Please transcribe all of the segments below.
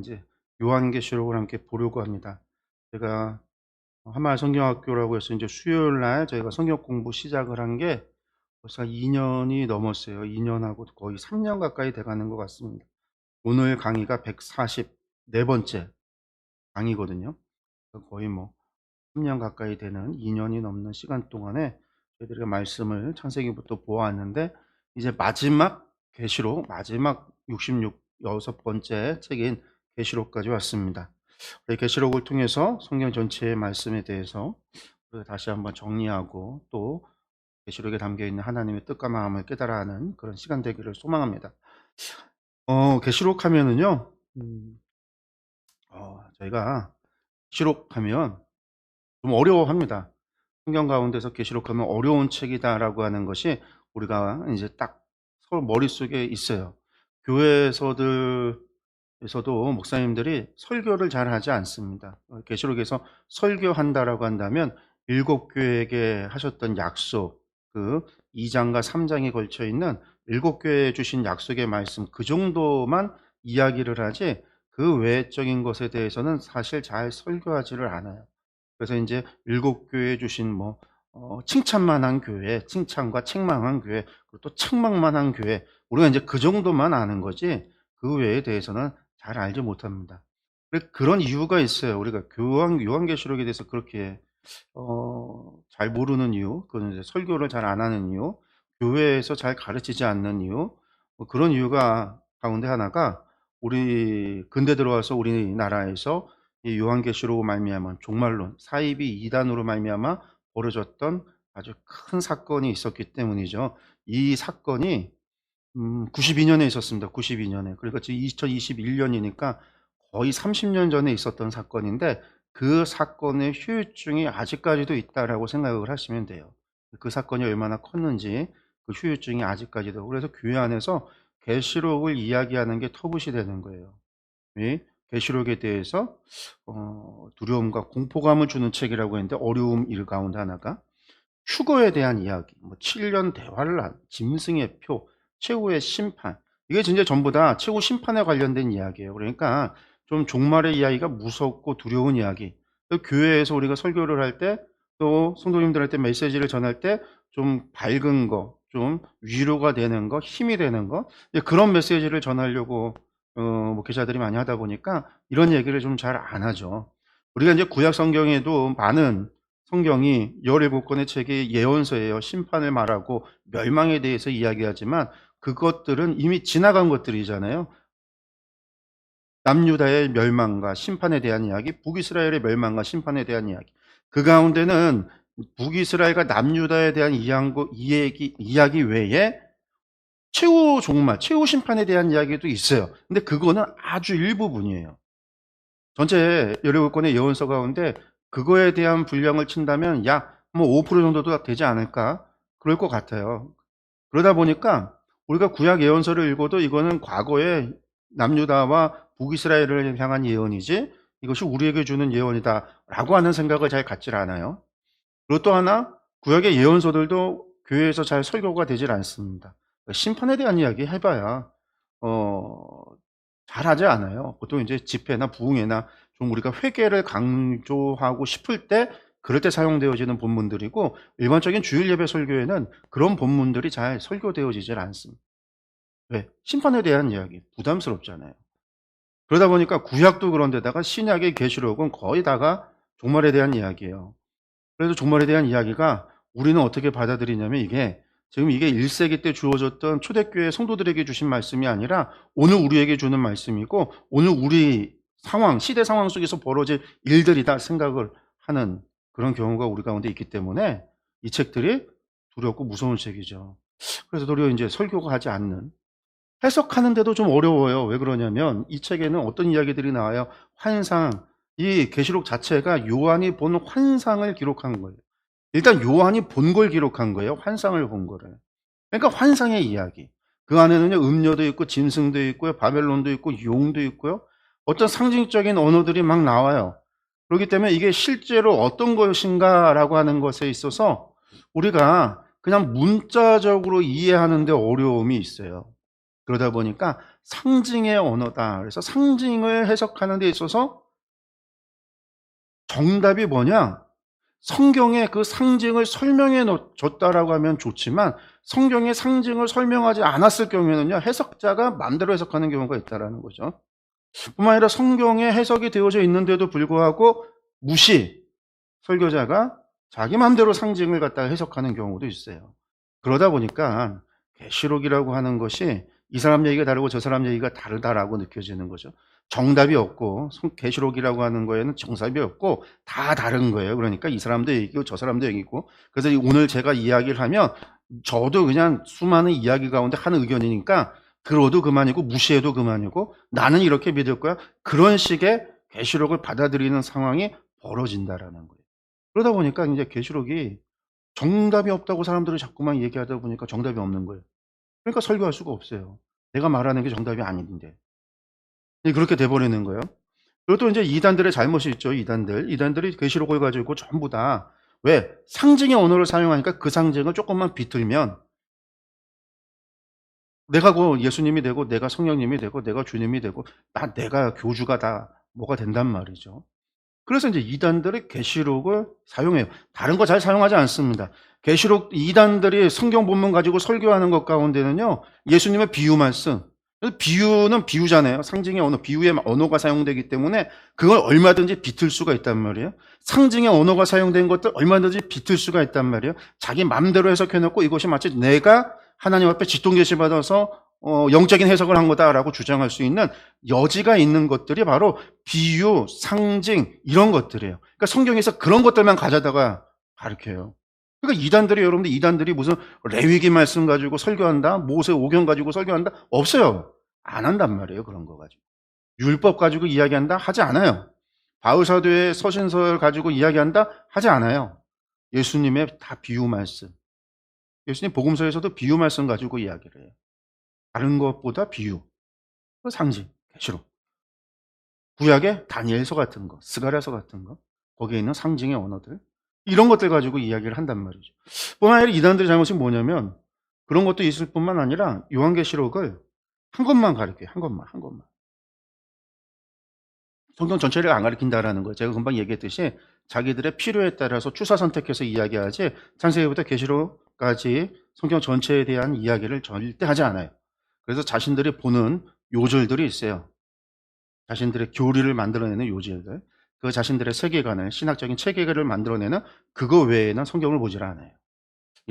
이제 요한계시록을 함께 보려고 합니다. 제가 한마을 성경학교라고 해서 이제 수요일 날 저희가 성경 공부 시작을 한 게 벌써 2년이 넘었어요. 2년하고 거의 3년 가까이 돼가는 것 같습니다. 오늘 강의가 144번째 강의거든요. 거의 뭐 3년 가까이 되는 2년이 넘는 시간 동안에 저희들이 말씀을 창세기부터 보았는데, 이제 마지막 계시록, 마지막 66번째 책인 계시록까지 왔습니다. 계시록을 통해서 성경 전체의 말씀에 대해서 다시 한번 정리하고, 또 계시록에 담겨있는 하나님의 뜻과 마음을 깨달아 하는 그런 시간 되기를 소망합니다. 계시록 하면은요, 저희가 계시록 하면 좀 어려워합니다. 성경 가운데서 계시록하면 어려운 책이다라고 하는 것이 우리가 이제 딱 서로 머릿속에 있어요. 교회에서도 목사님들이 설교를 잘 하지 않습니다. 계시록에서 설교한다라고 한다면 7교회에게 하셨던 약속, 그 2장과 3장에 걸쳐 있는 7교회에 주신 약속의 말씀, 그 정도만 이야기를 하지 그 외적인 것에 대해서는 사실 잘 설교하지를 않아요. 그래서 이제 7교회에 주신 칭찬만한 교회, 칭찬과 책망한 교회, 그리고 또 책망만한 교회, 우리가 이제 그 정도만 아는 거지 그 외에 대해서는 잘 알지 못합니다. 그런 이유가 있어요. 우리가 요한계시록에 대해서 그렇게 잘 모르는 이유, 그건 이제 설교를 잘 안 하는 이유, 교회에서 잘 가르치지 않는 이유, 그런 이유가 가운데 하나가, 우리 근대 들어와서 우리나라에서 이 요한계시록 말미암아 종말론, 사이비 이단으로 말미암아 벌어졌던 아주 큰 사건이 있었기 때문이죠. 이 사건이 92년에 있었습니다. 92년에. 그러니까 지금 2021년이니까 거의 30년 전에 있었던 사건인데, 그 사건의 후유증이 아직까지도 있다라고 생각을 하시면 돼요. 그 사건이 얼마나 컸는지 그 후유증이 아직까지도. 그래서 교회 안에서 계시록을 이야기하는 게 터부시 되는 거예요. 이 계시록에 대해서 두려움과 공포감을 주는 책이라고 했는데, 어려움 일 가운데 하나가 휴거에 대한 이야기, 7년 대환란, 짐승의 표, 최후의 심판, 이게 진짜 전부 다 최후 심판에 관련된 이야기예요. 그러니까 좀 종말의 이야기가 무섭고 두려운 이야기. 교회에서 우리가 설교를 할 때, 또 성도님들한테 메시지를 전할 때 좀 밝은 거, 좀 위로가 되는 거, 힘이 되는 거, 그런 메시지를 전하려고 목회자들이 많이 하다 보니까 이런 얘기를 좀 잘 안 하죠. 우리가 이제 구약 성경에도 많은 성경이 17권의 책이 예언서예요. 심판을 말하고 멸망에 대해서 이야기하지만 그것들은 이미 지나간 것들이잖아요. 남유다의 멸망과 심판에 대한 이야기, 북이스라엘의 멸망과 심판에 대한 이야기. 그 가운데는 북이스라엘과 남유다에 대한 이야기 외에 최후 종말, 최후 심판에 대한 이야기도 있어요. 근데 그거는 아주 일부분이에요. 전체 17권의 예언서 가운데 그거에 대한 분량을 친다면 약 5% 정도도 되지 않을까? 그럴 것 같아요. 그러다 보니까 우리가 구약 예언서를 읽어도 이거는 과거의 남유다와 북이스라엘을 향한 예언이지 이것이 우리에게 주는 예언이다라고 하는 생각을 잘 갖질 않아요. 그리고 또 하나, 구약의 예언서들도 교회에서 잘 설교가 되질 않습니다. 심판에 대한 이야기 해봐야 잘하지 않아요. 보통 이제 집회나 부흥회나 좀 우리가 회개를 강조하고 싶을 때, 그럴 때 사용되어지는 본문들이고, 일반적인 주일 예배 설교에는 그런 본문들이 잘 설교되어지질 않습니다. 왜? 심판에 대한 이야기, 부담스럽잖아요. 그러다 보니까 구약도 그런데다가 신약의 계시록은 거의 다가 종말에 대한 이야기예요. 그래서 종말에 대한 이야기가 우리는 어떻게 받아들이냐면, 지금 이게 1세기 때 주어졌던 초대교회 성도들에게 주신 말씀이 아니라 오늘 우리에게 주는 말씀이고, 오늘 우리 상황, 시대 상황 속에서 벌어질 일들이다 생각을 하는 그런 경우가 우리 가운데 있기 때문에 이 책들이 두렵고 무서운 책이죠. 그래서 도리어 이제 설교가 하지 않는, 해석하는데도 좀 어려워요. 왜 그러냐면 이 책에는 어떤 이야기들이 나와요. 환상, 이 계시록 자체가 요한이 본 환상을 기록한 거예요. 일단 요한이 본 걸 기록한 거예요. 환상을 본 거를. 그러니까 환상의 이야기. 그 안에는요, 음료도 있고 짐승도 있고요, 바벨론도 있고 용도 있고요. 어떤 상징적인 언어들이 막 나와요. 그렇기 때문에 이게 실제로 어떤 것인가라고 하는 것에 있어서 우리가 그냥 문자적으로 이해하는데 어려움이 있어요. 그러다 보니까 상징의 언어다. 그래서 상징을 해석하는 데 있어서 정답이 뭐냐? 성경에 그 상징을 설명해 줬다라고 하면 좋지만 성경의 상징을 설명하지 않았을 경우에는요, 해석자가 마음대로 해석하는 경우가 있다라는 거죠. 뿐만 아니라 성경에 해석이 되어져 있는데도 불구하고 무시, 설교자가 자기 마음대로 상징을 갖다가 해석하는 경우도 있어요. 그러다 보니까 계시록이라고 하는 것이 이 사람 얘기가 다르고 저 사람 얘기가 다르다라고 느껴지는 거죠. 정답이 없고 계시록이라고 하는 거에는 정답이 없고 다 다른 거예요. 그러니까 이 사람도 얘기고 저 사람도 얘기고, 그래서 오늘 제가 이야기를 하면 저도 그냥 수많은 이야기 가운데 한 의견이니까 들어도 그만이고 무시해도 그만이고 나는 이렇게 믿을 거야. 그런 식의 계시록을 받아들이는 상황이 벌어진다라는 거예요. 그러다 보니까 이제 계시록이 정답이 없다고 사람들이 자꾸만 얘기하다 보니까 정답이 없는 거예요. 그러니까 설교할 수가 없어요. 내가 말하는 게 정답이 아닌데. 그렇게 돼 버리는 거예요. 그리고 또 이제 이단들의 잘못이 있죠. 이단들이 계시록을 가지고 전부 다 왜 상징의 언어를 사용하니까 그 상징을 조금만 비틀면 내가 그 예수님이 되고 내가 성령님이 되고 내가 주님이 되고 내가 교주가 다 뭐가 된단 말이죠. 그래서 이제 이단들이 계시록을 사용해요. 다른 거 잘 사용하지 않습니다. 계시록 이단들이 성경 본문 가지고 설교하는 것 가운데는요, 예수님의 비유만 쓴. 비유는 비유잖아요. 상징의 언어, 비유의 언어가 사용되기 때문에 그걸 얼마든지 비틀 수가 있단 말이에요. 상징의 언어가 사용된 것들 얼마든지 비틀 수가 있단 말이에요. 자기 마음대로 해석해놓고 이것이 마치 내가 하나님 앞에 직통계시 받아서 영적인 해석을 한 거다라고 주장할 수 있는 여지가 있는 것들이 바로 비유, 상징 이런 것들이에요. 그러니까 성경에서 그런 것들만 가져다가 가르쳐요. 그러니까 이단들이 무슨 레위기 말씀 가지고 설교한다, 모세 오경 가지고 설교한다, 없어요. 안 한단 말이에요. 그런 거 가지고. 율법 가지고 이야기한다, 하지 않아요. 바울사도의 서신설 가지고 이야기한다, 하지 않아요. 예수님의 다 비유 말씀. 예수님 복음서에서도 비유 말씀 가지고 이야기를 해요. 다른 것보다 비유, 상징, 계시록. 구약의 다니엘서 같은 거, 스가랴서 같은 거, 거기에 있는 상징의 언어들, 이런 것들 가지고 이야기를 한단 말이죠. 뿐만 아니라 이단들의 잘못이 뭐냐면 그런 것도 있을 뿐만 아니라 요한계시록을 한 것만 가르쳐요. 한 것만. 성경 전체를 안 가르친다라는 거예요. 제가 금방 얘기했듯이 자기들의 필요에 따라서 추사 선택해서 이야기하지 창세기부터 계시록까지 성경 전체에 대한 이야기를 절대 하지 않아요. 그래서 자신들이 보는 요절들이 있어요. 자신들의 교리를 만들어내는 요절들, 그 자신들의 세계관을, 신학적인 체계를 만들어내는 그거 외에는 성경을 보질 않아요.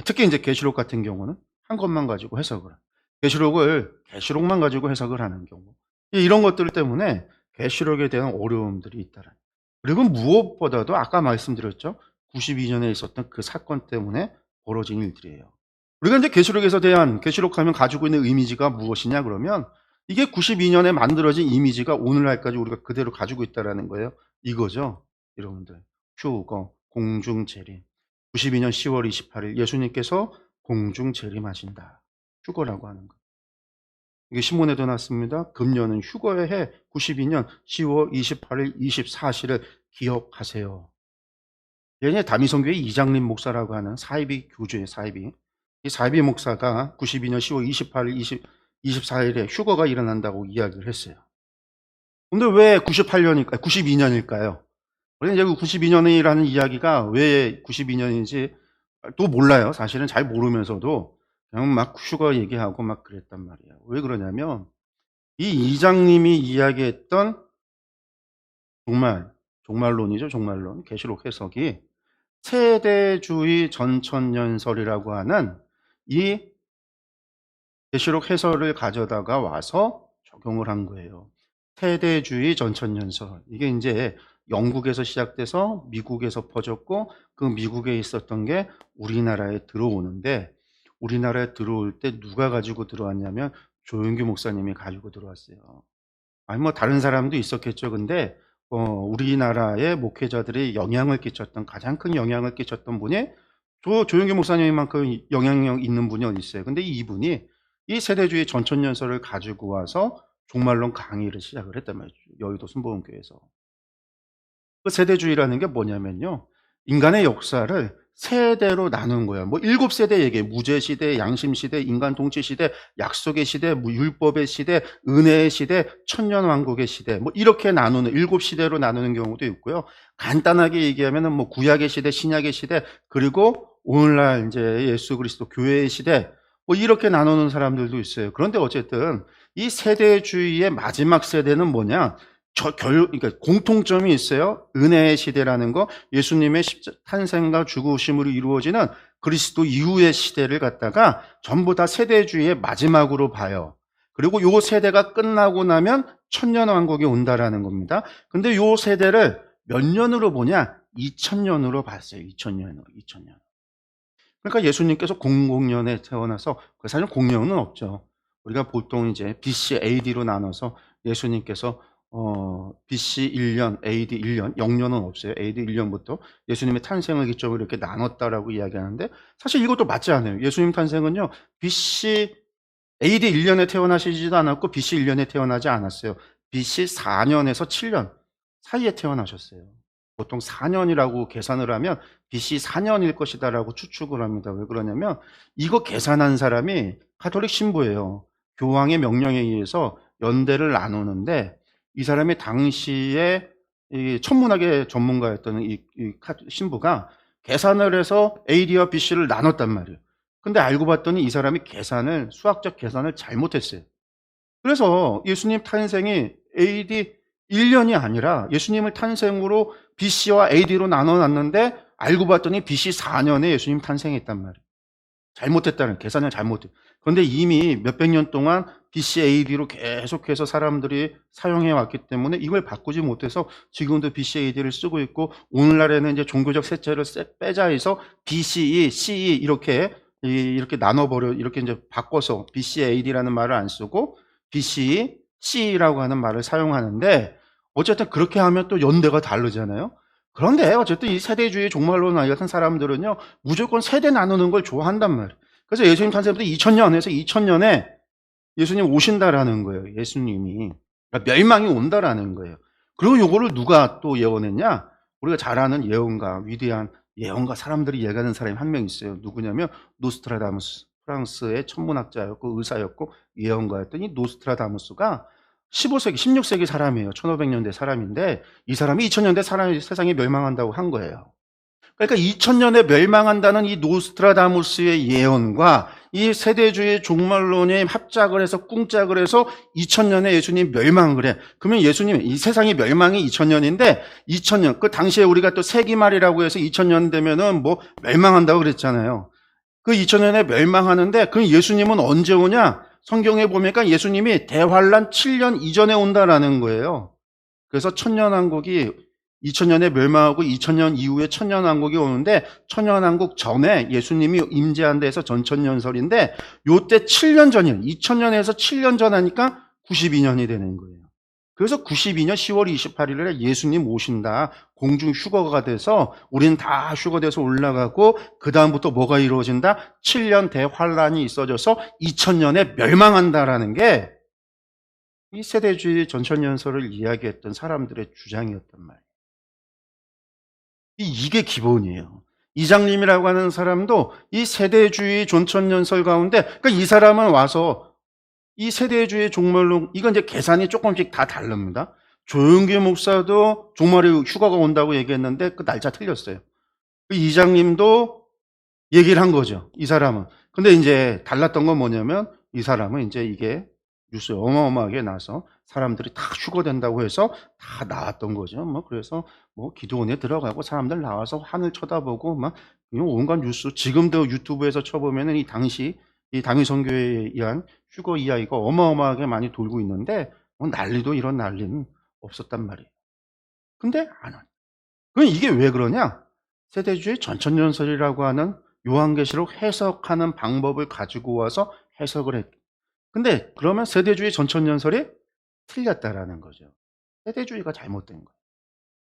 특히 이제 계시록 같은 경우는 한 것만 가지고 해석을, 계시록만 가지고 해석을 하는 경우, 이런 것들 때문에 계시록에 대한 어려움들이 있다라는. 그리고 무엇보다도 아까 말씀드렸죠. 92년에 있었던 그 사건 때문에 벌어진 일들이에요. 우리가 이제 계시록하면 가지고 있는 이미지가 무엇이냐 그러면 이게 92년에 만들어진 이미지가 오늘날까지 우리가 그대로 가지고 있다라는 거예요. 이거죠. 여러분들. 휴거, 공중재림. 92년 10월 28일 예수님께서 공중재림하신다. 휴거라고 하는 거. 이게 신문에도 났습니다. 금년은 휴거의 해 92년 10월 28일 24시를 기억하세요. 예전에 다미성교회 이장림 목사라고 하는 사이비 교주의 사이비. 이 사이비 목사가 92년 10월 28일 24일에 휴거가 일어난다고 이야기를 했어요. 근데 왜 92년일까요? 우리는 이제 92년이라는 이야기가 왜 92년인지 또 몰라요. 사실은 잘 모르면서도 그냥 막 휴거 얘기하고 막 그랬단 말이에요. 왜 그러냐면 이 이장님이 이야기했던 종말론이죠. 종말론. 계시록 해석이 세대주의 전천년설이라고 하는 이 계시록 해설을 가져다가 와서 적용을 한 거예요. 세대주의 전천년설. 이게 이제 영국에서 시작돼서 미국에서 퍼졌고 그 미국에 있었던 게 우리나라에 들어오는데 우리나라에 들어올 때 누가 가지고 들어왔냐면 조영규 목사님이 가지고 들어왔어요. 아니 뭐 다른 사람도 있었겠죠. 근데 우리나라의 목회자들이 가장 큰 영향을 끼쳤던 분이 조영규 목사님만큼 영향력 있는 분이 어디 있어요. 근데 이분이 이 세대주의 전천년설을 가지고 와서 종말론 강의를 시작을 했단 말이죠. 여의도 순복음교회에서. 그 세대주의라는 게 뭐냐면요. 인간의 역사를 세대로 나눈 거예요. 뭐 7세대 얘기해. 무죄 시대, 양심 시대, 인간 통치 시대, 약속의 시대, 뭐 율법의 시대, 은혜의 시대, 천년 왕국의 시대. 뭐 이렇게 나누는 7시대로 나누는 경우도 있고요. 간단하게 얘기하면은 뭐 구약의 시대, 신약의 시대, 그리고 오늘날 이제 예수 그리스도 교회의 시대, 뭐 이렇게 나누는 사람들도 있어요. 그런데 어쨌든 이 세대주의의 마지막 세대는 뭐냐? 그러니까 공통점이 있어요. 은혜의 시대라는 거, 예수님의 탄생과 죽으심으로 이루어지는 그리스도 이후의 시대를 갖다가 전부 다 세대주의의 마지막으로 봐요. 그리고 요 세대가 끝나고 나면 천년왕국이 온다라는 겁니다. 근데 요 세대를 몇 년으로 보냐? 2000년으로 봤어요. 2000년으로. 그러니까 예수님께서 00년에 태어나서, 사실 00은 없죠. 우리가 보통 이제 BC, AD로 나눠서 예수님께서 BC 1년, AD 1년, 0년은 없어요. AD 1년부터 예수님의 탄생을 기점으로 이렇게 나눴다라고 이야기하는데, 사실 이것도 맞지 않아요. 예수님 탄생은요, BC, AD 1년에 태어나시지도 않았고, BC 1년에 태어나지 않았어요. BC 4년에서 7년 사이에 태어나셨어요. 보통 4년이라고 계산을 하면 BC 4년일 것이다라고 추측을 합니다. 왜 그러냐면, 이거 계산한 사람이 가톨릭 신부예요. 교황의 명령에 의해서 연대를 나누는데, 이 사람이 당시에 이 천문학의 전문가였던 이 신부가 계산을 해서 AD와 BC를 나눴단 말이에요. 근데 알고 봤더니 이 사람이 수학적 계산을 잘못했어요. 그래서 예수님 탄생이 AD 1년이 아니라 예수님을 탄생으로 BC와 AD로 나눠놨는데, 알고 봤더니 BC 4년에 예수님 탄생했단 말이에요. 잘못했다는, 계산을 잘못해. 그런데 이미 몇백 년 동안 BC, AD로 계속해서 사람들이 사용해 왔기 때문에 이걸 바꾸지 못해서 지금도 BC, AD를 쓰고 있고, 오늘날에는 이제 종교적 색채를 빼자 해서 BCE, CE 이렇게 나눠버려, 이렇게 이제 바꿔서 BC, AD라는 말을 안 쓰고 BCE, CE라고 하는 말을 사용하는데, 어쨌든 그렇게 하면 또 연대가 다르잖아요. 그런데 어쨌든 이 세대주의 종말론화 같은 사람들은요, 무조건 세대 나누는 걸 좋아한단 말이에요. 그래서 예수님 탄생부터 2000년에서 2000년에 예수님 오신다라는 거예요. 예수님이. 그러니까 멸망이 온다라는 거예요. 그리고 요거를 누가 또 예언했냐? 우리가 잘 아는 예언가, 위대한 예언가, 사람들이 예언하는 사람이 한 명 있어요. 누구냐면 노스트라다무스. 프랑스의 천문학자였고 의사였고 예언가였더니, 노스트라다무스가 15세기, 16세기 사람이에요. 1500년대 사람인데, 이 사람이 2000년대 세상이 멸망한다고 한 거예요. 그러니까 2000년에 멸망한다는 이 노스트라다무스의 예언과 이 세대주의 종말론이 합작을 해서 꿍짝을 해서 2000년에 예수님 멸망을 해. 그러면 예수님, 이 세상의 멸망이 2000년인데 2000년, 그 당시에 우리가 또 세기말이라고 해서 2000년 되면은 뭐 멸망한다고 그랬잖아요. 그 2000년에 멸망하는데, 그 예수님은 언제 오냐? 성경에 보니까 예수님이 대환란 7년 이전에 온다라는 거예요. 그래서 천년왕국이 2000년에 멸망하고 2000년 이후에 천년왕국이 오는데, 천년왕국 전에 예수님이 임재한 데에서 전천년설인데, 요때 7년 전이에요. 2000년에서 7년 전 하니까 92년이 되는 거예요. 그래서 92년 10월 28일에 예수님 오신다. 공중 휴거가 돼서 우리는 다 휴거돼서 올라가고, 그 다음부터 뭐가 이루어진다? 7년 대환란이 있어져서 2000년에 멸망한다라는 게 이 세대주의 전천년설을 이야기했던 사람들의 주장이었단 말이에요. 이게 기본이에요. 이장님이라고 하는 사람도 이 세대주의 전천년설 가운데, 그러니까 이 사람은 와서 이 세대주의 종말론, 이건 이제 계산이 조금씩 다 다릅니다. 조용기 목사도 종말에 휴가가 온다고 얘기했는데 그 날짜 틀렸어요. 그 이장님도 얘기를 한 거죠. 이 사람은. 근데 이제 달랐던 건 뭐냐면, 이 사람은 이제 이게 뉴스에 어마어마하게 나서 사람들이 다 휴거된다고 해서 다 나왔던 거죠. 뭐 그래서 뭐 기도원에 들어가고 사람들 나와서 하늘 쳐다보고 막 온갖 뉴스, 지금도 유튜브에서 쳐보면은 이 당시 이 당위선교회에 의한 휴거 이야기가 어마어마하게 많이 돌고 있는데, 뭐 난리도 이런 난리는 없었단 말이에요. 근데 안 와. 그럼 이게 왜 그러냐? 세대주의 전천년설이라고 하는 요한계시록 해석하는 방법을 가지고 와서 해석을 했. 근데 그러면 세대주의 전천년설이 틀렸다라는 거죠. 세대주의가 잘못된 거예요.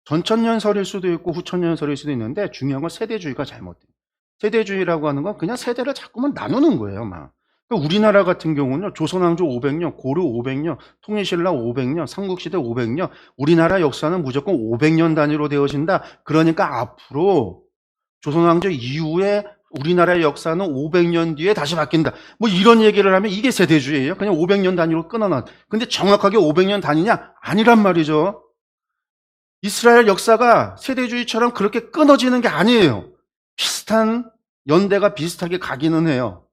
전천년설일 수도 있고 후천년설일 수도 있는데, 중요한 건 세대주의가 잘못된 거예요. 세대주의라고 하는 건 그냥 세대를 자꾸만 나누는 거예요, 막. 그러니까 우리나라 같은 경우는 조선왕조 500년, 고려 500년, 통일신라 500년, 삼국시대 500년, 우리나라 역사는 무조건 500년 단위로 되어진다. 그러니까 앞으로 조선왕조 이후에 우리나라의 역사는 500년 뒤에 다시 바뀐다. 뭐 이런 얘기를 하면 이게 세대주의예요. 그냥 500년 단위로 끊어놔. 근데 정확하게 500년 단위냐? 아니란 말이죠. 이스라엘 역사가 세대주의처럼 그렇게 끊어지는 게 아니에요. 비슷한 연대가 비슷하게 가기는 해요.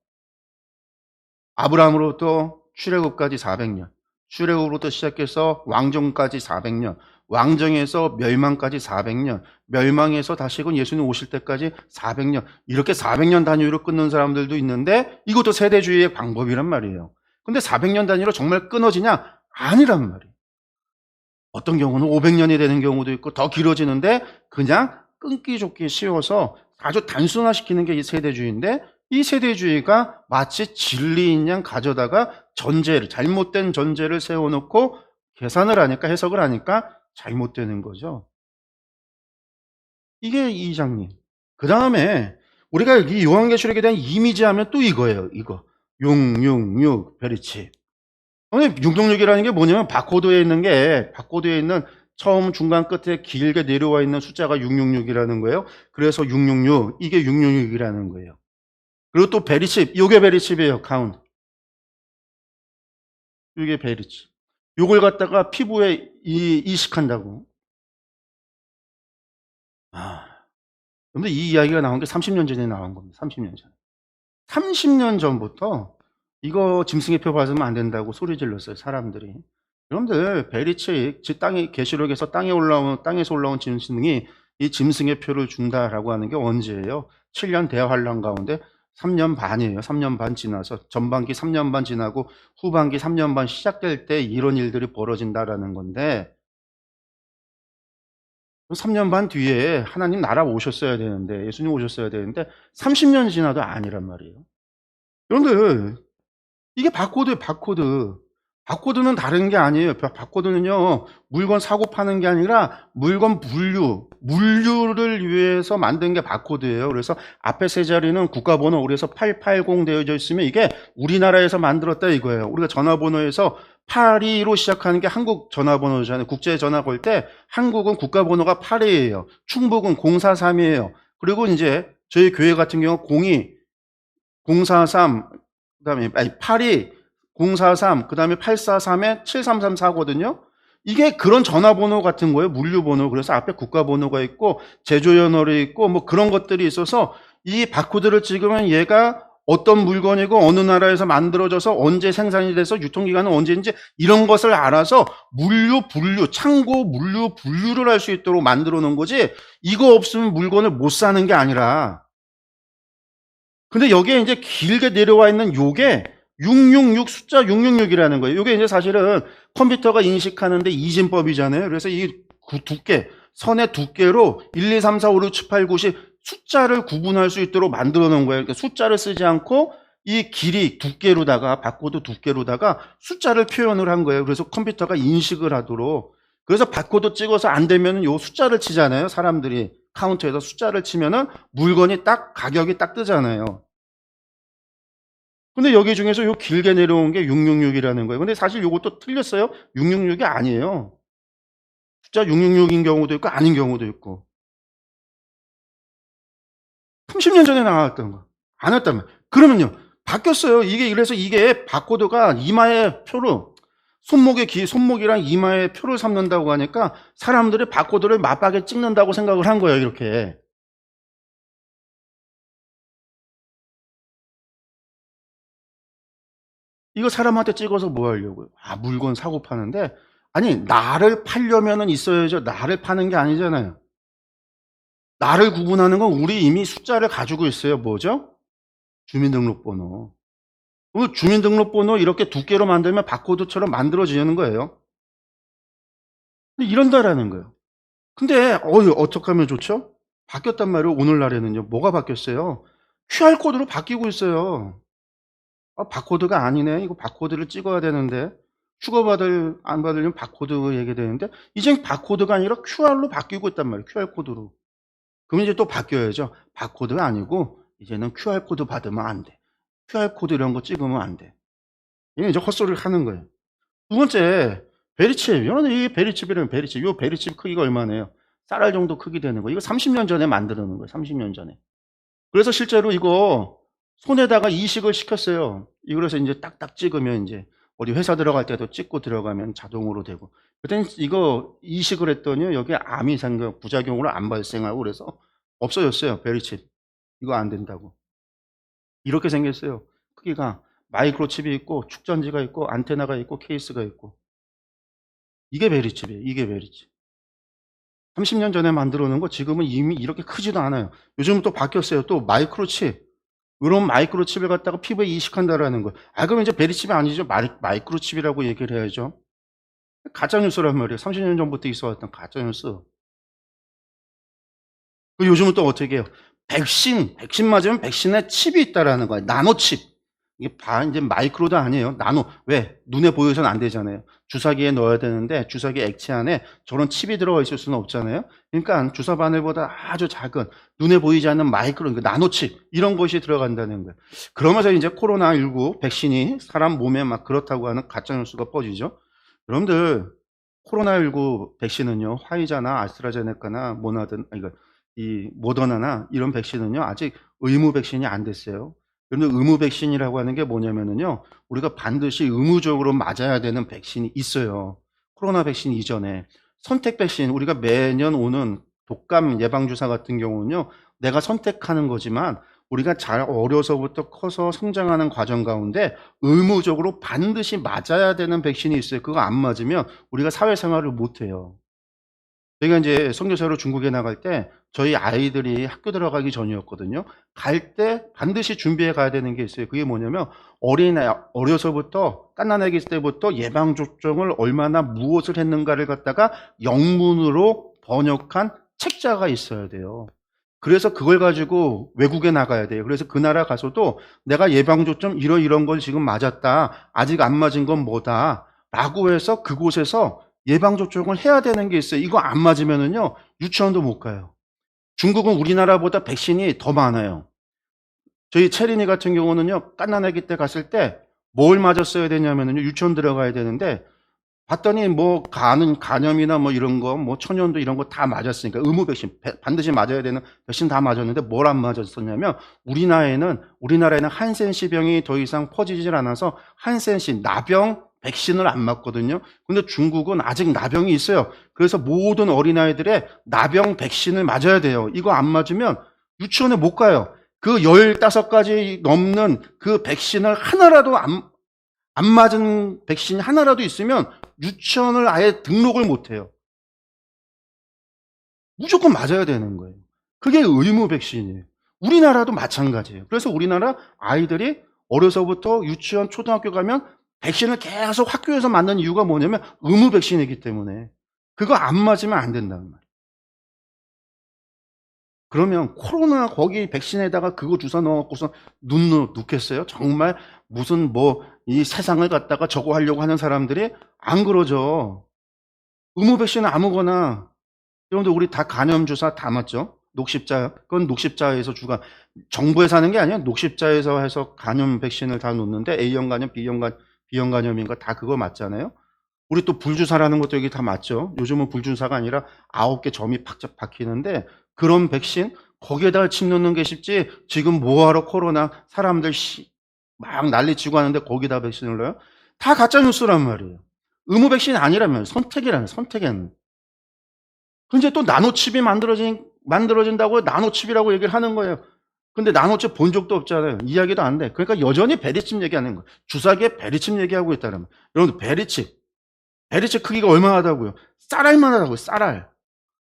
아브라함으로부터 출애굽까지 400년, 출애굽으로부터 시작해서 왕정까지 400년, 왕정에서 멸망까지 400년, 멸망에서 다시금 예수님 오실 때까지 400년, 이렇게 400년 단위로 끊는 사람들도 있는데 이것도 세대주의의 방법이란 말이에요. 근데 400년 단위로 정말 끊어지냐? 아니란 말이에요. 어떤 경우는 500년이 되는 경우도 있고 더 길어지는데 그냥 끊기 좁기 쉬워서 아주 단순화시키는 게 이 세대주의인데, 이 세대주의가 마치 진리인 양 가져다가 전제를, 잘못된 전제를 세워놓고 계산을 하니까, 해석을 하니까 잘못되는 거죠. 이게 2장님. 그 다음에 우리가 이 요한계시록에 대한 이미지 하면 또 이거예요. 이거 666 베리치. 666이라는 게 뭐냐면 바코드에 있는 처음 중간 끝에 길게 내려와 있는 숫자가 666이라는 거예요. 그래서 666, 이게 666이라는 거예요. 그리고 또 베리칩, 요게 베리칩이에요. 카운트. 이게 베리칩. 요걸 갖다가 피부에 이식한다고. 근데 이 이야기가 나온 게 30년 전에 나온 겁니다. 30년 전에. 30년 전부터 이거 짐승의 표 받으면 안 된다고 소리 질렀어요, 사람들이. 여러분들, 베리치, 땅에, 계시록에서 땅에서 올라온 짐승이 이 짐승의 표를 준다라고 하는 게 언제예요? 7년 대환란 가운데 3년 반이에요. 3년 반 지나서, 전반기 3년 반 지나고 후반기 3년 반 시작될 때 이런 일들이 벌어진다라는 건데, 3년 반 뒤에 하나님 나라 오셨어야 되는데, 예수님 오셨어야 되는데 30년 지나도 아니란 말이에요. 여러분들, 이게 바코드예요, 바코드. 바코드는 다른 게 아니에요. 바코드는요, 물건 사고 파는 게 아니라 물건 물류를 위해서 만든 게 바코드예요. 그래서 앞에 세 자리는 국가번호, 그래서 880 되어져 있으면 이게 우리나라에서 만들었다 이거예요. 우리가 전화번호에서 82로 시작하는 게 한국 전화번호잖아요. 국제 전화 걸 때 한국은 국가번호가 8이에요. 충북은 043이에요. 그리고 이제 저희 교회 같은 경우 02, 043, 그다음에 82, 043, 그다음에 843에 7334거든요. 이게 그런 전화번호 같은 거예요. 물류번호. 그래서 앞에 국가번호가 있고 제조연월이 있고 뭐 그런 것들이 있어서 이 바코드를 찍으면 얘가 어떤 물건이고 어느 나라에서 만들어져서 언제 생산이 돼서 유통기간은 언제인지 이런 것을 알아서 창고 물류 분류를 할 수 있도록 만들어 놓은 거지, 이거 없으면 물건을 못 사는 게 아니라. 근데 여기에 이제 길게 내려와 있는 요게 666, 숫자 666이라는 거예요. 요게 이제 사실은 컴퓨터가 인식하는데 이진법이잖아요. 그래서 이 두께, 선의 두께로 1, 2, 3, 4, 5, 6, 7, 8, 9, 10 숫자를 구분할 수 있도록 만들어 놓은 거예요. 그러니까 숫자를 쓰지 않고 이 길이 두께로다가, 바코드 두께로다가 숫자를 표현을 한 거예요. 그래서 컴퓨터가 인식을 하도록. 그래서 바코드 찍어서 안 되면 요 숫자를 치잖아요. 사람들이 카운터에서 숫자를 치면은 물건이 딱, 가격이 딱 뜨잖아요. 근데 여기 중에서 요 길게 내려온 게 666이라는 거예요. 근데 사실 요것도 틀렸어요. 666이 아니에요. 숫자 666인 경우도 있고 아닌 경우도 있고. 30년 전에 나왔던 거. 안 했다면. 그러면요, 바뀌었어요. 그래서 이게 바코드가 이마에 표로, 손목이랑 이마에 표를 삼는다고 하니까 사람들이 바코드를 맞박에 찍는다고 생각을 한 거예요, 이렇게. 이거 사람한테 찍어서 뭐 하려고요? 물건 사고 파는데, 아니, 나를 팔려면은 있어야죠. 나를 파는 게 아니잖아요. 나를 구분하는 건 우리 이미 숫자를 가지고 있어요. 뭐죠? 주민등록번호. 그 주민등록번호 이렇게 두께로 만들면 바코드처럼 만들어지는 거예요. 근데 이런다라는 거예요. 근데 어떻게 하면 좋죠? 바뀌었단 말이에요. 오늘날에는요. 뭐가 바뀌었어요? QR코드로 바뀌고 있어요. 바코드가 아니네. 이거 바코드를 찍어야 되는데, 안 받으려면 바코드 얘기되는데, 이젠 바코드가 아니라 QR로 바뀌고 있단 말이에요. QR코드로. 그럼 이제 또 바뀌어야죠. 바코드가 아니고 이제는 QR코드 받으면 안 돼. QR코드 이런 거 찍으면 안 돼. 이게 이제 헛소리를 하는 거예요. 두 번째, 베리칩. 이 베리칩 크기가 얼마네요? 쌀알 정도 크기 되는 거. 이거 30년 전에 만들어 놓은 거예요. 30년 전에. 그래서 실제로 이거 손에다가 이식을 시켰어요. 그래서 인제 딱딱 찍으면 인제 어디 회사 들어갈 때도 찍고 들어가면 자동으로 되고. 그랬더니 이거 이식을 했더니요, 여기에 암이 생겨 부작용으로 안 발생하고 그래서 없어졌어요, 베리칩. 이거 안 된다고. 이렇게 생겼어요. 크기가 마이크로칩이 있고 축전지가 있고 안테나가 있고 케이스가 있고. 이게 베리칩이에요. 이게 베리칩. 30년 전에 만들어 놓은 거 지금은 이미 이렇게 크지도 않아요. 요즘은 또 바뀌었어요. 또 마이크로칩. 요런 마이크로칩을 갖다가 피부에 이식한다라는 거예요. 그럼 이제 베리칩이 아니죠. 마이크로칩이라고 얘기를 해야죠. 가짜 뉴스란 말이에요. 30년 전부터 있어 왔던 가짜 뉴스. 요즘은 또 어떻게 해요? 백신 맞으면 백신에 칩이 있다라는 거예요. 나노칩. 이게 인제 마이크로도 아니에요. 나노. 왜? 눈에 보여서는 안 되잖아요. 주사기에 넣어야 되는데 주사기 액체 안에 저런 칩이 들어가 있을 수는 없잖아요. 그러니까 주사 바늘보다 아주 작은 눈에 보이지 않는 마이크로, 그러니까 나노칩 이런 것이 들어간다는 거예요. 그러면서 인제 코로나19 백신이 사람 몸에 막 그렇다고 하는 가짜 뉴스가 퍼지죠. 여러분들, 코로나19 백신은요, 화이자나 아스트라제네카나 모나든 그러니까 이 모더나나 이런 백신은요, 아직 의무 백신이 안 됐어요. 그런데 의무 백신이라고 하는 게 뭐냐면은요, 우리가 반드시 의무적으로 맞아야 되는 백신이 있어요. 코로나 백신 이전에. 선택 백신, 우리가 매년 오는 독감 예방 주사 같은 경우는요, 내가 선택하는 거지만 우리가 잘 어려서부터 커서 성장하는 과정 가운데 의무적으로 반드시 맞아야 되는 백신이 있어요. 그거 안 맞으면 우리가 사회생활을 못 해요. 저희가 인제 선교사로 중국에 나갈 때 저희 아이들이 학교 들어가기 전이었거든요. 갈 때 반드시 준비해 가야 되는 게 있어요. 그게 뭐냐면 어려서부터 갓난아기 때부터 예방 접종을 얼마나 무엇을 했는가를 갖다가 영문으로 번역한 책자가 있어야 돼요. 그래서 그걸 가지고 외국에 나가야 돼요. 그래서 그 나라 가서도 "내가 예방 접종 이런 걸 지금 맞았다. 아직 안 맞은 건 뭐다."라고 해서 그곳에서 예방 접종을 해야 되는 게 있어요. 이거 안 맞으면은요, 유치원도 못 가요. 중국은 우리나라보다 백신이 더 많아요. 저희 채린이 같은 경우는요, 갓난아기 때 갔을 때 뭘 맞았어야 되냐면은요, 유치원 들어가야 되는데 봤더니 뭐 간염이나 뭐 이런 거, 뭐 천연두 이런 거 다 맞았으니까 의무 백신 반드시 맞아야 되는 백신 다 맞았는데 뭘 안 맞았었냐면, 우리나라에는 한센시 병이 더 이상 퍼지질 않아서 한센시 나병 백신을 안 맞거든요. 근데 중국은 아직 나병이 있어요. 그래서 모든 어린아이들의 나병 백신을 맞아야 돼요. 이거 안 맞으면 유치원에 못 가요. 그 15가지 넘는 그 백신을 하나라도 안 맞은 백신이 하나라도 있으면 유치원을 아예 등록을 못 해요. 무조건 맞아야 되는 거예요. 그게 의무 백신이에요. 우리나라도 마찬가지예요. 그래서 우리나라 아이들이 어려서부터 유치원, 초등학교 가면 백신을 계속 학교에서 맞는 이유가 뭐냐면 의무 백신이기 때문에. 그거 안 맞으면 안 된다는 말이에요. 그러면 코로나 거기 백신에다가 그거 주사 넣어 갖고서 놓겠어요? 정말 무슨 뭐 이 세상을 갖다가 저거 하려고 하는 사람들이 안 그러죠. 의무 백신은 아무거나. 여러분들, 우리 다 감염 주사 다 맞죠? 녹십자, 그건 녹십자에서 정부에서 하는 게 아니에요. 녹십자에서 해서 감염 백신을 다 놓는데 A형 감염, B형 감염인가 다 그거 맞잖아요. 우리 또 불주사라는 것도 여기 다 맞죠. 요즘은 불주사가 아니라 9개 점이 팍 박히는데 그런 백신 거기에다가 침 넣는 게 쉽지, 지금 뭐하러 코로나 사람들 막 난리치고 하는데 거기다 백신을 넣어요? 다 가짜 뉴스란 말이에요. 의무 백신이 아니라면 선택이라면 선택은. 근데 또 나노칩이 만들어진다고 나노칩이라고 얘기를 하는 거예요. 근데 나노칩 본 적도 없잖아요. 이야기도 안 돼. 그러니까 여전히 베리칩 얘기하는 거예요. 주사기에 베리칩 얘기하고 있다는 거예요. 여러분들, 베리칩 크기가 얼마나다고요? 쌀알만 하다고요. 쌀알.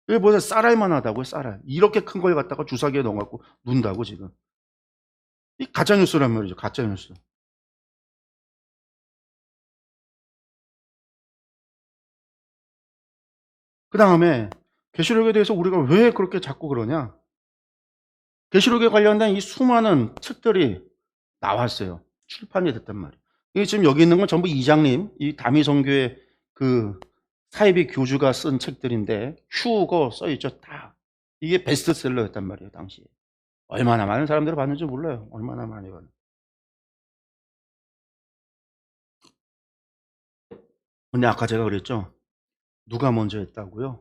여기 보세요. 쌀알만 하다고요. 쌀알. 이렇게 큰 걸 갖다가 주사기에 넣어 갖고 둔다고 지금. 이 가짜 뉴스란 말이죠. 가짜 뉴스. 그다음에 계시록에 대해서 우리가 왜 그렇게 자꾸 그러냐? 계시록에 관련된 이 수많은 책들이 나왔어요. 출판이 됐단 말이에요. 이게 지금 여기 있는 건 전부 이장님, 이 다미선교회 그 사이비 교주가 쓴 책들인데 휴거 써 있죠. 다. 이게 베스트셀러였단 말이에요, 당시에. 얼마나 많은 사람들이 봤는지 몰라요. 얼마나 많이 봤는지. 근데 아까 제가 그랬죠. 누가 먼저 했다고요?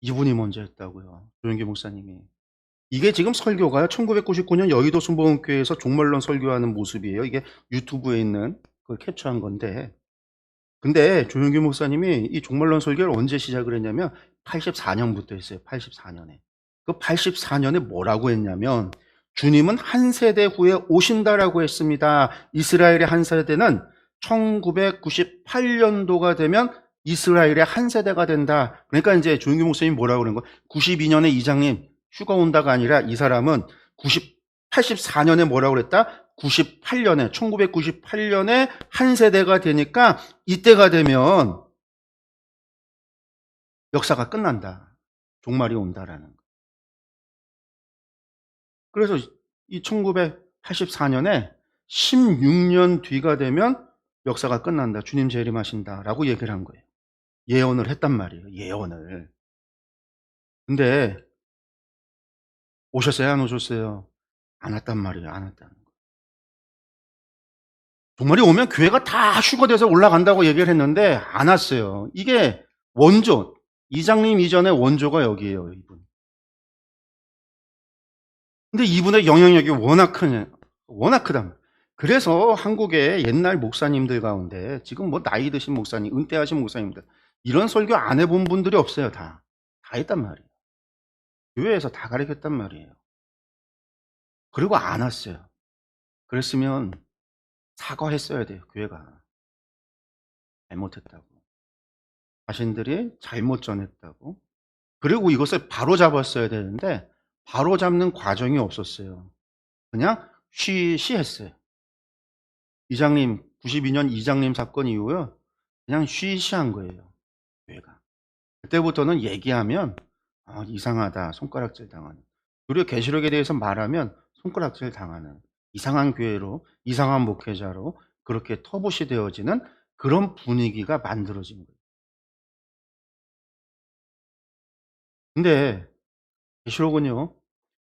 이분이 먼저 했다고요. 조영기 목사님이. 이게 지금 설교가요. 1999년 여의도 순복음교회에서 종말론 설교하는 모습이에요. 이게 유튜브에 있는 그걸 캡처한 건데. 근데 조용규 목사님이 이 종말론 설교를 언제 시작을 했냐면 84년부터 했어요. 84년에. 그 84년에 뭐라고 했냐면 주님은 한 세대 후에 오신다라고 했습니다. 이스라엘의 한 세대는 1998년도가 되면 이스라엘의 한 세대가 된다. 그러니까 이제 조용규 목사님이 뭐라고 그런 거? 92년에 이장님 휴가 온다가 아니라 이 사람은 84년에 뭐라고 그랬다? 98년에 1998년에 한 세대가 되니까 이때가 되면 역사가 끝난다. 종말이 온다라는 거. 그래서 이 1984년에 16년 뒤가 되면 역사가 끝난다. 주님 재림하신다라고 얘기를 한 거예요. 예언을 했단 말이에요. 예언을. 근데 오셨어요? 안 오셨어요? 안 왔단 말이에요. 안 왔다는 거. 종말이 오면 교회가 다 휴거돼서 올라간다고 얘기를 했는데 안 왔어요. 이게 원조, 이장님 이전의 원조가 여기에요. 이분. 근데 이분의 영향력이 워낙 크다. 그래서 한국의 옛날 목사님들 가운데 지금 뭐 나이 드신 목사님, 은퇴하신 목사님들 이런 설교 안 해본 분들이 없어요. 다 했단 말이에요. 교회에서 다 가르쳤단 말이에요. 그리고 안 왔어요. 그랬으면 사과했어야 돼요. 교회가 잘못했다고, 자신들이 잘못 전했다고. 그리고 이것을 바로 잡았어야 되는데 바로 잡는 과정이 없었어요. 그냥 쉬쉬했어요. 이장님 92년 이장님 사건 이후에 그냥 쉬쉬한 거예요. 교회가. 그때부터는 얘기하면 이상하다, 손가락질 당하는. 그리고 계시록에 대해서 말하면 손가락질 당하는 이상한 교회로, 이상한 목회자로 그렇게 터부시 되어지는 그런 분위기가 만들어진 거예요. 근데 계시록은요,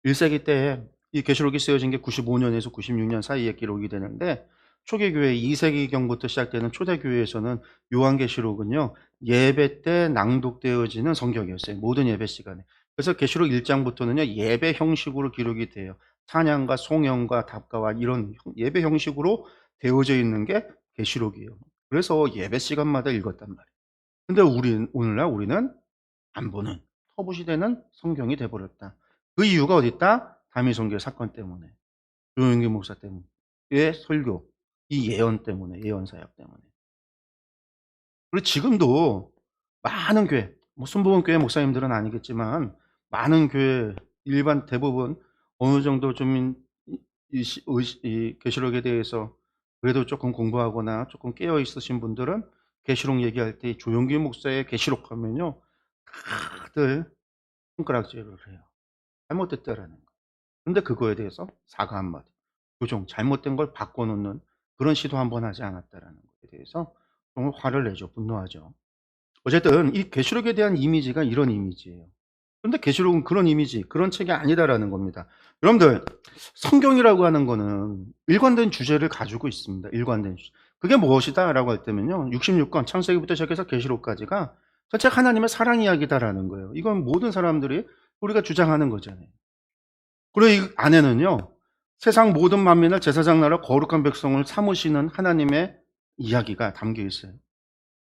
1세기 때 이 계시록이 쓰여진 게 95년에서 96년 사이에 기록이 되는데 초기 교회 2세기경부터 시작되는 초대 교회에서는 요한계시록은요, 예배 때 낭독되어지는 성경이었어요. 모든 예배 시간에. 그래서 계시록 1장부터는요, 예배 형식으로 기록이 돼요. 찬양과 송영과 답가와 이런 예배 형식으로 되어져 있는 게 계시록이에요. 그래서 예배 시간마다 읽었단 말이에요. 근데 오늘날 우리는 안 보는 터부시되는 성경이 돼버렸다. 그 이유가 어디 있다? 다미성교 사건 때문에, 조용기 목사 때문에, 의 설교, 이 예언 때문에, 예언 사역 때문에. 그리고 지금도 많은 교회, 뭐 순복음교회 목사님들은 아니겠지만 많은 교회 일반 대부분 어느 정도 좀 이 계시록에 대해서 그래도 조금 공부하거나 조금 깨어 있으신 분들은 계시록 얘기할 때 조용기 목사의 계시록 하면요, 다들 손가락질을 해요. 잘못됐다라는 거. 근데 그거에 대해서 사과 한마디, 교정, 잘못된 걸 바꿔놓는 그런 시도 한번 하지 않았다라는 것에 대해서 정말 화를 내죠. 분노하죠. 어쨌든 이 계시록에 대한 이미지가 이런 이미지예요. 그런데 계시록은 그런 이미지, 그런 책이 아니다라는 겁니다. 여러분들, 성경이라고 하는 거는 일관된 주제를 가지고 있습니다. 일관된 주제. 그게 무엇이다라고 할 때면요, 66권 창세기부터 시작해서 계시록까지가 전체 하나님의 사랑 이야기다라는 거예요. 이건 모든 사람들이 우리가 주장하는 거잖아요. 그리고 이 안에는요, 세상 모든 만민을 제사장 나라 거룩한 백성을 삼으시는 하나님의 이야기가 담겨 있어요.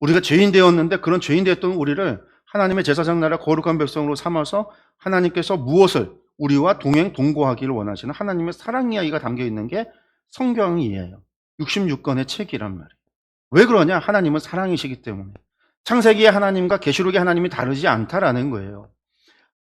우리가 죄인 되었는데 그런 죄인 되었던 우리를 하나님의 제사장 나라 거룩한 백성으로 삼아서 하나님께서 무엇을 우리와 동행 동거하기를 원하시는 하나님의 사랑 이야기가 담겨 있는 게 성경이에요. 66권의 책이란 말이에요. 왜 그러냐? 하나님은 사랑이시기 때문에. 창세기의 하나님과 계시록의 하나님이 다르지 않다라는 거예요.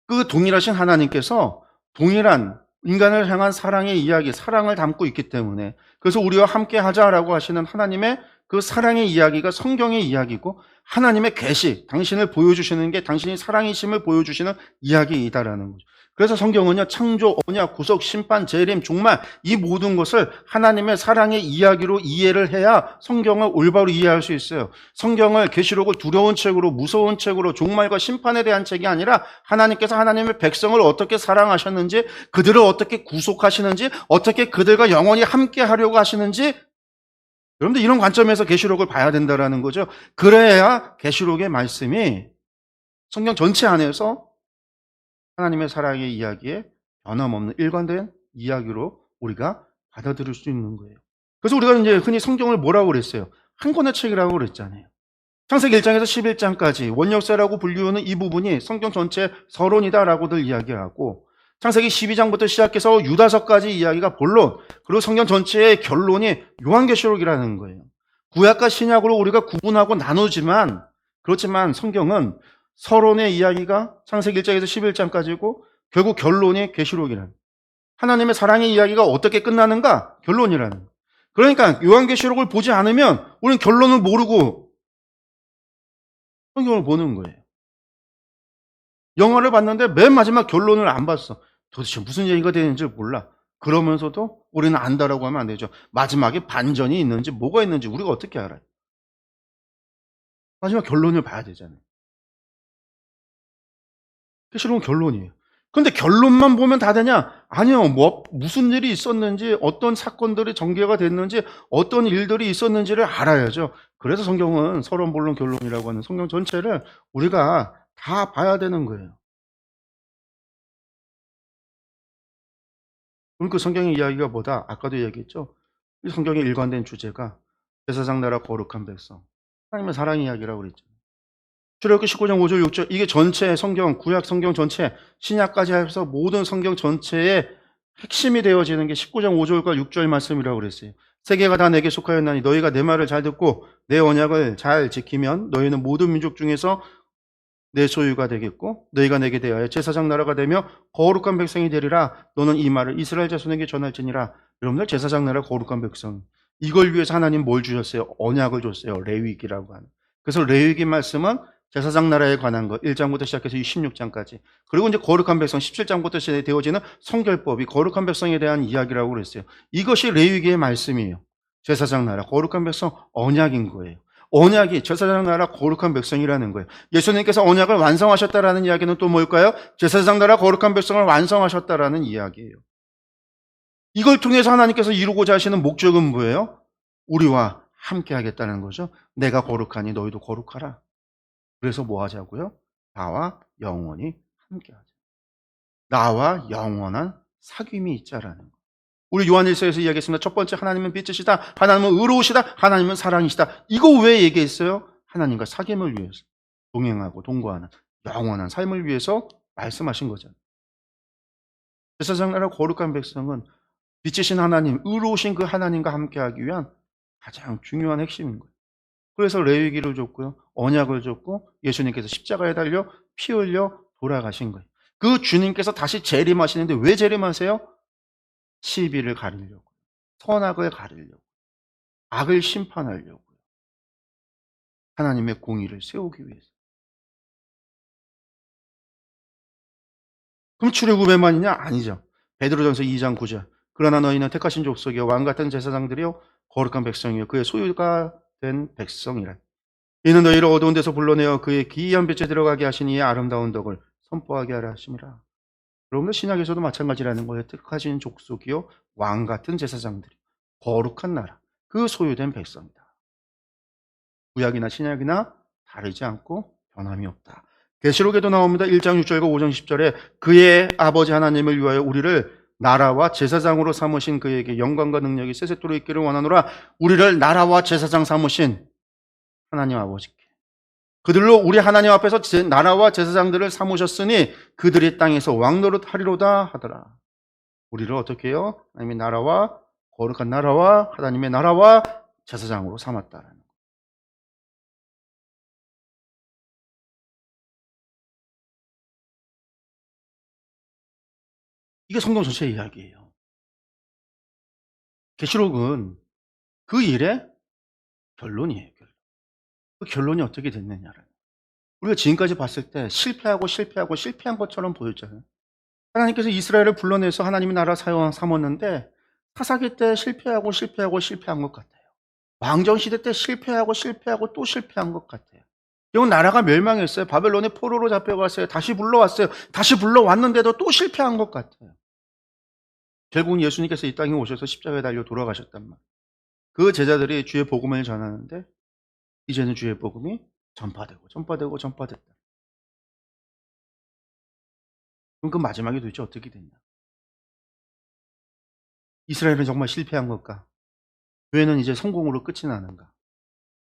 그 동일하신 하나님께서 동일한 인간을 향한 사랑의 이야기, 사랑을 담고 있기 때문에, 그래서 우리와 함께 하자라고 하시는 하나님의 그 사랑의 이야기가 성경의 이야기고, 하나님의 계시, 당신을 보여주시는 게 당신이 사랑이심을 보여주시는 이야기이다라는 거죠. 그래서 성경은요, 창조, 언약, 구속, 심판, 재림, 종말, 이 모든 것을 하나님의 사랑의 이야기로 이해를 해야 성경을 올바로 이해할 수 있어요. 성경을, 계시록을 두려운 책으로, 무서운 책으로, 종말과 심판에 대한 책이 아니라 하나님께서 하나님의 백성을 어떻게 사랑하셨는지, 그들을 어떻게 구속하시는지, 어떻게 그들과 영원히 함께 하려고 하시는지, 여러분들 이런 관점에서 계시록을 봐야 된다는 거죠. 그래야 계시록의 말씀이 성경 전체 안에서 하나님의 사랑의 이야기에 변함없는 일관된 이야기로 우리가 받아들일 수 있는 거예요. 그래서 우리가 이제 흔히 성경을 뭐라고 그랬어요? 한 권의 책이라고 그랬잖아요. 창세기 1장에서 11장까지 원역사라고 불리우는 이 부분이 성경 전체 서론이다라고들 이야기하고, 창세기 12장부터 시작해서 유다서까지 이야기가 본론, 그리고 성경 전체의 결론이 요한계시록이라는 거예요. 구약과 신약으로 우리가 구분하고 나누지만, 그렇지만 성경은 서론의 이야기가 창세기 1장에서 11장까지고 결국 결론이 계시록이라는, 하나님의 사랑의 이야기가 어떻게 끝나는가? 결론이라는. 그러니까 요한계시록을 보지 않으면 우리는 결론을 모르고 성경을 보는 거예요. 영화를 봤는데 맨 마지막 결론을 안 봤어. 도대체 무슨 얘기가 되는지 몰라. 그러면서도 우리는 안다라고 하면 안 되죠. 마지막에 반전이 있는지 뭐가 있는지 우리가 어떻게 알아요? 마지막 결론을 봐야 되잖아요. 계시록은 결론이에요. 근데 결론만 보면 다 되냐? 아니요. 뭐 무슨 일이 있었는지, 어떤 사건들이 전개가 됐는지, 어떤 일들이 있었는지를 알아야죠. 그래서 성경은 서론, 본론, 결론이라고 하는 성경 전체를 우리가 다 봐야 되는 거예요. 그럼 그 성경의 이야기가 뭐다? 아까도 얘기했죠. 이 성경의 일관된 주제가 제사장 나라 거룩한 백성, 하나님의 사랑 이야기라고 그랬죠. 출애굽기 19장 5절 6절, 이게 전체 성경, 구약 성경 전체, 신약까지 해서 모든 성경 전체의 핵심이 되어지는 게 19장 5절과 6절 말씀이라고 그랬어요. 세계가 다 내게 속하였나니 너희가 내 말을 잘 듣고 내 언약을 잘 지키면 너희는 모든 민족 중에서 내 소유가 되겠고 너희가 내게 대하여 제사장 나라가 되며 거룩한 백성이 되리라. 너는 이 말을 이스라엘 자손에게 전할지니라. 여러분들, 제사장 나라 거룩한 백성, 이걸 위해서 하나님 뭘 주셨어요? 언약을 줬어요. 레위기라고 하는. 그래서 레위기 말씀은 제사장 나라에 관한 것 1장부터 시작해서 16장까지, 그리고 이제 거룩한 백성 17장부터 되어지는 성결법이 거룩한 백성에 대한 이야기라고 그랬어요. 이것이 레위기의 말씀이에요. 제사장 나라 거룩한 백성, 언약인 거예요. 언약이 제사장 나라 거룩한 백성이라는 거예요. 예수님께서 언약을 완성하셨다라는 이야기는 또 뭘까요? 제사장 나라 거룩한 백성을 완성하셨다라는 이야기예요. 이걸 통해서 하나님께서 이루고자 하시는 목적은 뭐예요? 우리와 함께 하겠다는 거죠. 내가 거룩하니 너희도 거룩하라. 그래서 뭐 하자고요? 나와 영원히 함께 하자. 나와 영원한 사귐이 있자라는 거. 우리 요한일서에서 이야기했습니다. 첫 번째, 하나님은 빛이시다. 하나님은 의로우시다. 하나님은 사랑이시다. 이거 왜 얘기했어요? 하나님과 사귐을 위해서, 동행하고 동거하는 영원한 삶을 위해서 말씀하신 거잖아요. 제사장 나라 거룩한 백성은 빛이신 하나님, 의로우신 그 하나님과 함께하기 위한 가장 중요한 핵심인 거예요. 그래서 레위기를 줬고요, 언약을 줬고, 예수님께서 십자가에 달려 피 흘려 돌아가신 거예요. 그 주님께서 다시 재림하시는데 왜 재림하세요? 시비를 가리려고, 선악을 가리려고, 악을 심판하려고, 하나님의 공의를 세우기 위해서. 그럼 출애굽에만이냐? 아니죠. 베드로전서 2장 9절. 그러나 너희는 택하신 족속이요 왕 같은 제사장들이요 거룩한 백성이요 그의 소유가 된 백성이라. 이는 너희를 어두운 데서 불러내어 그의 기이한 빛에 들어가게 하시니 이의 아름다운 덕을 선포하게 하라 하심이라. 여러분들, 신약에서도 마찬가지라는 거예요. 택하신 족속이요 왕 같은 제사장들이, 거룩한 나라, 그 소유된 백성이다. 구약이나 신약이나 다르지 않고 변함이 없다. 계시록에도 나옵니다. 1장 6절과 5장 10절에 그의 아버지 하나님을 위하여 우리를 나라와 제사장으로 삼으신 그에게 영광과 능력이 세세토록 있기를 원하노라. 우리를 나라와 제사장 삼으신 하나님 아버지께, 그들로 우리 하나님 앞에서 나라와 제사장들을 삼으셨으니 그들이 땅에서 왕노릇 하리로다 하더라. 우리를 어떻게 해요? 하나님의 나라와, 거룩한 나라와, 하나님의 나라와 제사장으로 삼았다라는 거예요. 이게 성경 전체의 이야기예요. 계시록은 그 일의 결론이에요. 그 결론이 어떻게 됐느냐를. 우리가 지금까지 봤을 때 실패하고 실패하고 실패한 것처럼 보였잖아요. 하나님께서 이스라엘을 불러내서 하나님의 나라 삼았는데 사사기 때 실패하고 실패하고 실패한 것 같아요. 왕정 시대 때 실패하고 실패하고 또 실패한 것 같아요. 결국 나라가 멸망했어요. 바벨론의 포로로 잡혀갔어요. 다시 불러왔어요. 다시 불러왔는데도 또 실패한 것 같아요. 결국은 예수님께서 이 땅에 오셔서 십자가에 달려 돌아가셨단 말이에요. 그 제자들이 주의 복음을 전하는데 이제는 주의 복음이 전파되고 전파되고 전파됐다. 그럼 그 마지막이 도대체 어떻게 됐냐? 이스라엘은 정말 실패한 걸까? 교회는 이제 성공으로 끝이 나는가?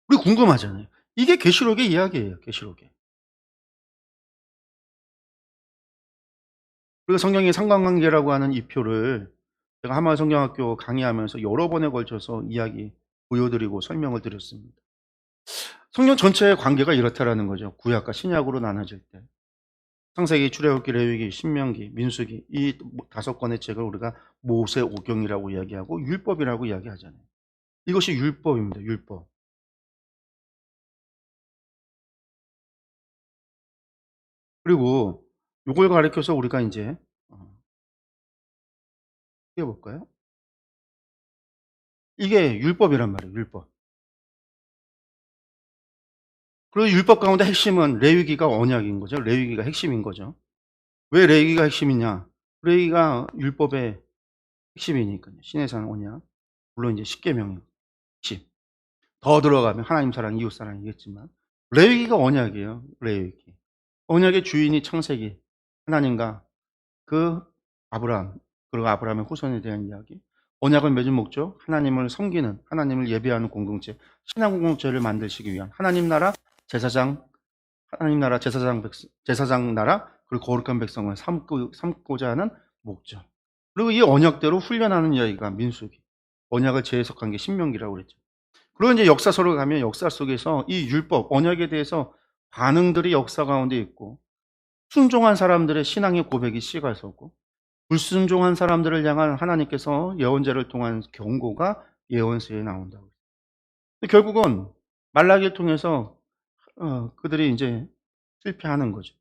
우리 궁금하잖아요. 이게 계시록의 이야기예요, 계시록의. 그리고 성경의 상관관계라고 하는 이 표를 제가 한마을 성경학교 강의하면서 여러 번에 걸쳐서 이야기 보여드리고 설명을 드렸습니다. 성경 전체의 관계가 이렇다라는 거죠. 구약과 신약으로 나눠질 때. 창세기, 출애굽기, 레위기, 신명기, 민수기 이 5권의 책을 우리가 모세오경이라고 이야기하고 율법이라고 이야기하잖아요. 이것이 율법입니다. 율법. 그리고 요걸 가리켜서 우리가 인제 띄워 볼까요? 이게 율법이란 말이에요, 율법. 그리고 율법 가운데 핵심은 레위기가 언약인 거죠. 레위기가 핵심인 거죠. 왜 레위기가 핵심이냐? 레위기가 율법의 핵심이니까요. 시내산 언약. 물론 이제 십계명의 핵심. 더 들어가면 하나님 사랑, 이웃 사랑이겠지만 레위기가 언약이에요. 레위기. 언약의 주인이 창세기 하나님과 그 아브라함 그리고 아브라함의 후손에 대한 이야기. 언약을 맺은 목적 하나님을 섬기는 하나님을 예배하는 공동체 신앙 공동체를 만드시기 위한 하나님 나라 제사장 하나님 나라 제사장 나라 그리고 거룩한 백성을 삼고자 하는 목적. 그리고 이 언약대로 훈련하는 이야기가 민수기. 언약을 재해석한 게 신명기라고 그랬죠. 그리고 이제 역사서로 가면 역사 속에서 이 율법, 언약에 대해서 반응들이 역사 가운데 있고 순종한 사람들의 신앙의 고백이 씨가 섰고 불순종한 사람들을 향한 하나님께서 예언자를 통한 경고가 예언서에 나온다고. 결국은 말라기를 통해서 그들이 이제 실패하는 거죠.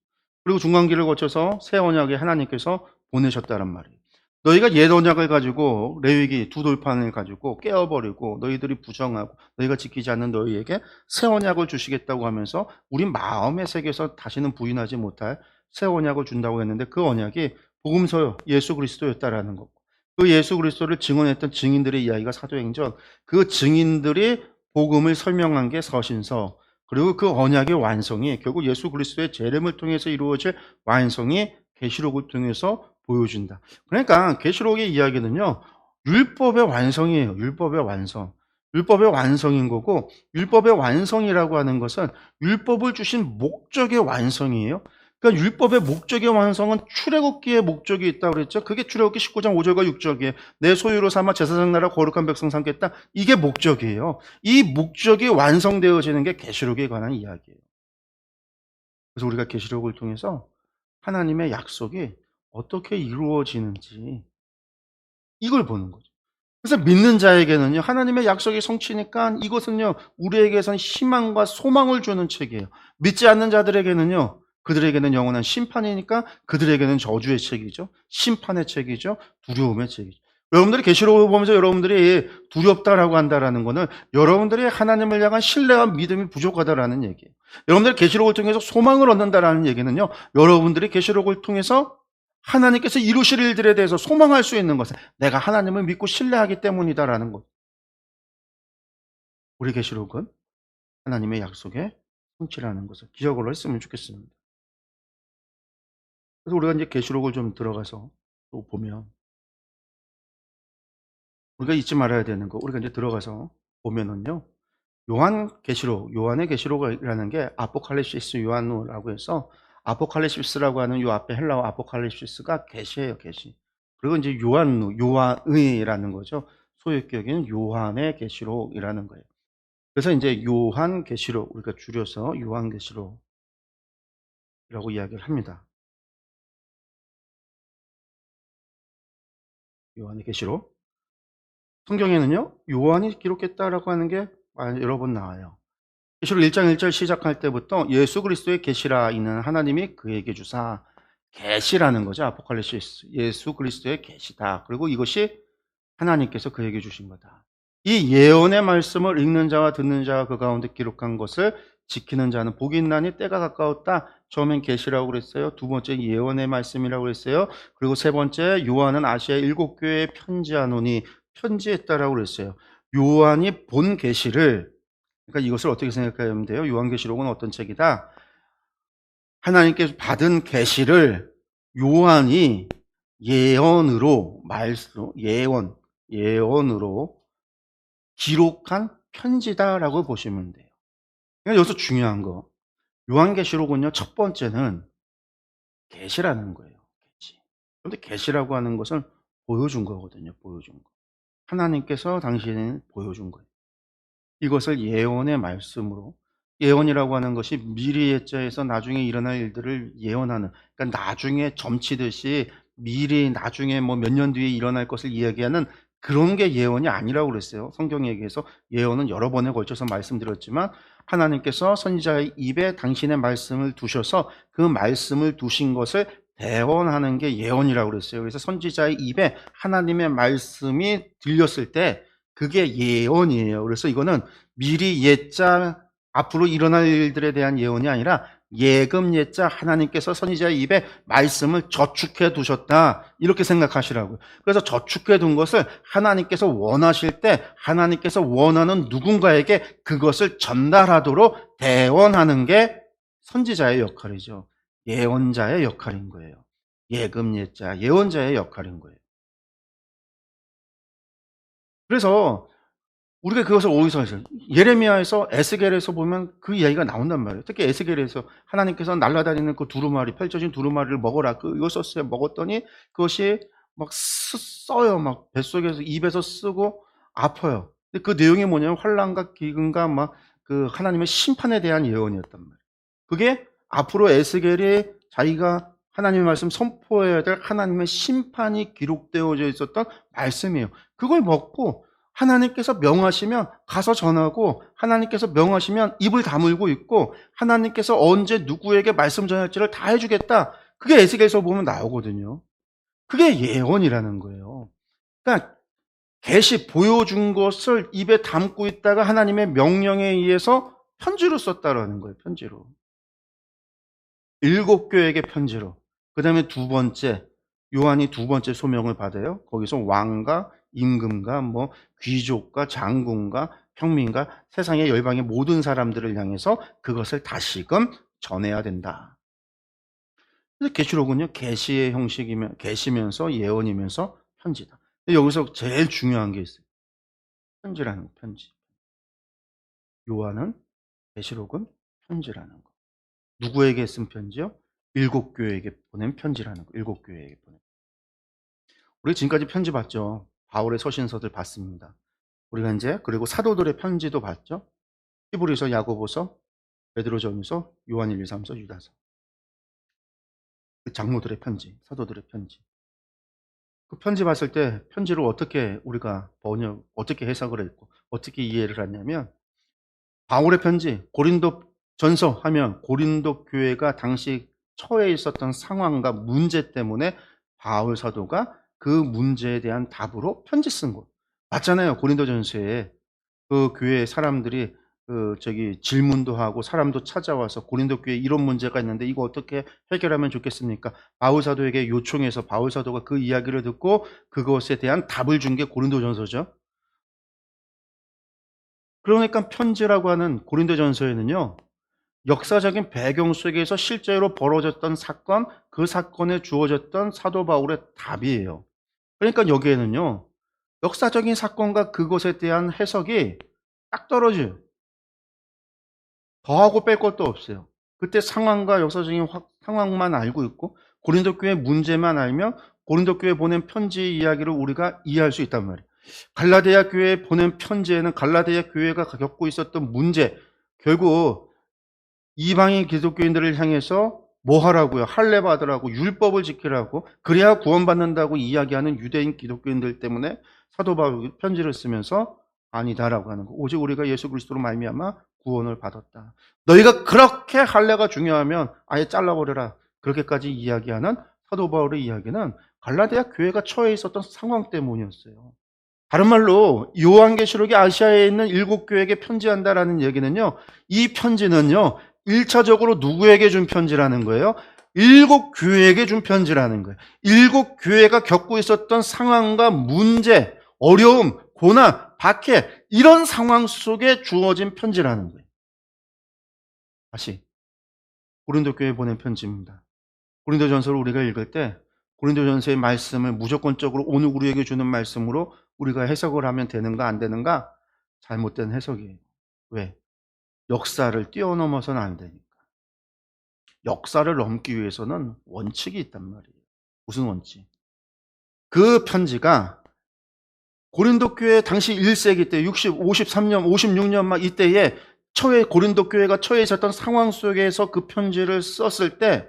그리고 중간기를 거쳐서 새 언약에 하나님께서 보내셨다는 말이에요. 너희가 옛 언약을 가지고 레위기 두 돌판을 가지고 깨어버리고 너희들이 부정하고 너희가 지키지 않는 너희에게 새 언약을 주시겠다고 하면서 우리 마음의 세계에서 다시는 부인하지 못할 새 언약을 준다고 했는데 그 언약이 복음서 예수 그리스도였다라는 거고 그 예수 그리스도를 증언했던 증인들의 이야기가 사도행전 그 증인들이 복음을 설명한 게 서신서 그리고 그 언약의 완성이 결국 예수 그리스도의 재림을 통해서 이루어질 완성이 계시록을 통해서 보여준다. 그러니까 계시록의 이야기는요. 율법의 완성이에요. 율법의 완성. 율법의 완성인 거고 율법의 완성이라고 하는 것은 율법을 주신 목적의 완성이에요. 그러니까 율법의 목적의 완성은 출애굽기의 목적이 있다고 그랬죠. 그게 출애굽기 19장 5절과 6절이에요. 내 소유로 삼아 제사장 나라 거룩한 백성 삼겠다. 이게 목적이에요. 이 목적이 완성되어지는 게 계시록에 관한 이야기예요. 그래서 우리가 계시록을 통해서 하나님의 약속이 어떻게 이루어지는지 이걸 보는 거죠. 그래서 믿는 자에게는요. 하나님의 약속이 성취니까 이것은요. 우리에게선 희망과 소망을 주는 책이에요. 믿지 않는 자들에게는요. 그들에게는 영원한 심판이니까 그들에게는 저주의 책이죠. 심판의 책이죠. 두려움의 책이죠. 여러분들이 계시록을 보면서 여러분들이 두렵다라고 한다라는 거는 여러분들이 하나님을 향한 신뢰와 믿음이 부족하다라는 얘기예요. 여러분들이 계시록을 통해서 소망을 얻는다라는 얘기는요. 여러분들이 계시록을 통해서 하나님께서 이루실 일들에 대해서 소망할 수 있는 것은 내가 하나님을 믿고 신뢰하기 때문이다라는 것. 우리 계시록은 하나님의 약속에 성취라는 것을 기억을 했으면 좋겠습니다. 그래서 우리가 이제 계시록을 좀 들어가서 또 보면 우리가 잊지 말아야 되는 거 우리가 이제 들어가서 보면은요. 요한의 계시록이라는 게 아포칼립시스 요한노라고 해서 아포칼립시스라고 하는 요 앞에 헬라어 아포칼립시스가 계시예요, 계시. 그리고 이제 요한의라는 거죠. 소유격인 요한의 계시록이라는 거예요. 그래서 이제 요한 계시록 우리가 줄여서 요한 계시록이라고 이야기를 합니다. 요한의 계시록. 성경에는요. 요한이 기록했다라고 하는 게 여러 번 나와요. 계시록 1장 1절 시작할 때부터 예수 그리스도의 계시라 이는 하나님이 그에게 주사 계시라는 거죠. 아포칼립시스. 예수 그리스도의 계시다. 그리고 이것이 하나님께서 그에게 주신 거다. 이 예언의 말씀을 읽는 자와 듣는 자가 그 가운데 기록한 것을 지키는 자는 복이 있나니 때가 가까웠다. 처음엔 계시라고 그랬어요. 두 번째 예언의 말씀이라고 그랬어요. 그리고 세 번째 요한은 아시아 7교회에 편지하노니 편지했다라고 그랬어요. 요한이 본 계시를 그러니까 이것을 어떻게 생각하면 돼요? 요한계시록은 어떤 책이다? 하나님께서 받은 계시를 요한이 예언으로 말씀, 예언, 예언으로 기록한 편지다라고 보시면 돼요. 그러니까 여기서 중요한 거, 요한계시록은요, 첫 번째는 계시라는 거예요. 계시. 그런데 계시라고 하는 것은 보여준 거거든요. 보여준 거. 하나님께서 당신을 보여준 거예요. 이것을 예언의 말씀으로, 예언이라고 하는 것이 미리 예자에서 나중에 일어날 일들을 예언하는, 그러니까 나중에 점치듯이 미리 나중에 뭐 몇 년 뒤에 일어날 것을 이야기하는 그런 게 예언이 아니라고 그랬어요. 성경 얘기에서 예언은 여러 번에 걸쳐서 말씀드렸지만 하나님께서 선지자의 입에 당신의 말씀을 두셔서 그 말씀을 두신 것을 대언하는 게 예언이라고 그랬어요. 그래서 선지자의 입에 하나님의 말씀이 들렸을 때 그게 예언이에요. 그래서 이거는 미리 예자, 앞으로 일어날 일들에 대한 예언이 아니라 예금 예자, 하나님께서 선지자의 입에 말씀을 저축해 두셨다, 이렇게 생각하시라고요. 그래서 저축해 둔 것을 하나님께서 원하실 때 하나님께서 원하는 누군가에게 그것을 전달하도록 대언하는 게 선지자의 역할이죠. 예언자의 역할인 거예요. 예금 예자, 예언자의 역할인 거예요. 그래서 우리가 그것을 어디서 하죠? 예레미야에서, 에스겔에서 보면 그 이야기가 나온단 말이에요. 특히 에스겔에서 하나님께서 날아다니는 그 두루마리, 펼쳐진 두루마리를 먹어라, 이거 썼어요. 먹었더니 그것이 막 써요. 막 뱃속에서, 입에서 쓰고 아파요. 근데 그 내용이 뭐냐면 환난과 기근과 막 그 하나님의 심판에 대한 예언이었단 말이에요. 그게 앞으로 에스겔이 자기가 하나님의 말씀 선포해야 될 하나님의 심판이 기록되어져 있었던 말씀이에요. 그걸 먹고 하나님께서 명하시면 가서 전하고, 하나님께서 명하시면 입을 다물고 있고, 하나님께서 언제 누구에게 말씀 전할지를 다 해주겠다. 그게 에스겔서 보면 나오거든요. 그게 예언이라는 거예요. 그러니까 계시, 보여준 것을 입에 담고 있다가 하나님의 명령에 의해서 편지로 썼다라는 거예요. 편지로. 7교회에게 편지로. 그 다음에 두 번째, 요한이 두 번째 소명을 받아요. 거기서 왕과 임금과 뭐 귀족과 장군과 평민과 세상의 열방의 모든 사람들을 향해서 그것을 다시금 전해야 된다. 그래서 계시록은요, 계시의 형식이면, 계시면서 예언이면서 편지다. 근데 여기서 제일 중요한 게 있어요. 편지라는 거, 편지. 요한은, 계시록은 편지라는 거. 누구에게 쓴 편지요? 7교회에게 보낸 편지라는 거. 7교회에게 보낸. 우리 지금까지 편지 봤죠. 바울의 서신서들 봤습니다. 우리가 이제 그리고 사도들의 편지도 봤죠. 히브리서, 야고보서, 베드로전서, 요한 1, 2, 3서, 유다서. 그 장로들의 편지, 사도들의 편지. 그 편지 봤을 때 편지를 어떻게 우리가 어떻게 해석을 했고 어떻게 이해를 하냐면, 바울의 편지, 고린도 전서 하면 고린도 교회가 당시 처해 있었던 상황과 문제 때문에 바울 사도가 그 문제에 대한 답으로 편지 쓴 거. 맞잖아요. 고린도 전서에 그 교회 사람들이 질문도 하고 사람도 찾아와서 고린도 교회에 이런 문제가 있는데 이거 어떻게 해결하면 좋겠습니까? 바울 사도에게 요청해서 바울 사도가 그 이야기를 듣고 그것에 대한 답을 준 게 고린도 전서죠. 그러니까 편지라고 하는 고린도 전서에는요, 역사적인 배경 속에서 실제로 벌어졌던 사건, 그 사건에 주어졌던 사도 바울의 답이에요. 그러니까 여기에는요, 역사적인 사건과 그것에 대한 해석이 딱 떨어져요. 더하고 뺄 것도 없어요. 그때 상황과 역사적인 상황만 알고 있고 고린도 교회 문제만 알면 고린도 교회 보낸 편지 이야기를 우리가 이해할 수 있단 말이에요. 갈라디아 교회에 보낸 편지에는 갈라디아 교회가 겪고 있었던 문제, 결국 이방인 기독교인들을 향해서 뭐 하라고요? 할례 받으라고, 율법을 지키라고, 그래야 구원받는다고 이야기하는 유대인 기독교인들 때문에 사도 바울이 편지를 쓰면서 아니다라고 하는 거. 오직 우리가 예수 그리스도로 말미암아 구원을 받았다. 너희가 그렇게 할례가 중요하면 아예 잘라버려라. 그렇게까지 이야기하는 사도 바울의 이야기는 갈라디아 교회가 처해 있었던 상황 때문이었어요. 다른 말로 요한계시록이 아시아에 있는 7교회에게 편지한다라는 얘기는요, 이 편지는요 1차적으로 누구에게 준 편지라는 거예요? 7교회에게 준 편지라는 거예요. 7교회가 겪고 있었던 상황과 문제, 어려움, 고난, 박해, 이런 상황 속에 주어진 편지라는 거예요. 다시 고린도 교회에 보낸 편지입니다. 고린도전서를 우리가 읽을 때 고린도전서의 말씀을 무조건적으로 오늘 우리에게 주는 말씀으로 우리가 해석을 하면 되는가 안 되는가? 잘못된 해석이에요. 왜? 역사를 뛰어넘어서는 안 되니까. 역사를 넘기 위해서는 원칙이 있단 말이에요. 무슨 원칙? 그 편지가 고린도 교회 당시 1세기 때 53년, 56년 막 이때에 고린도 교회가 처해 있었던 상황 속에서 그 편지를 썼을 때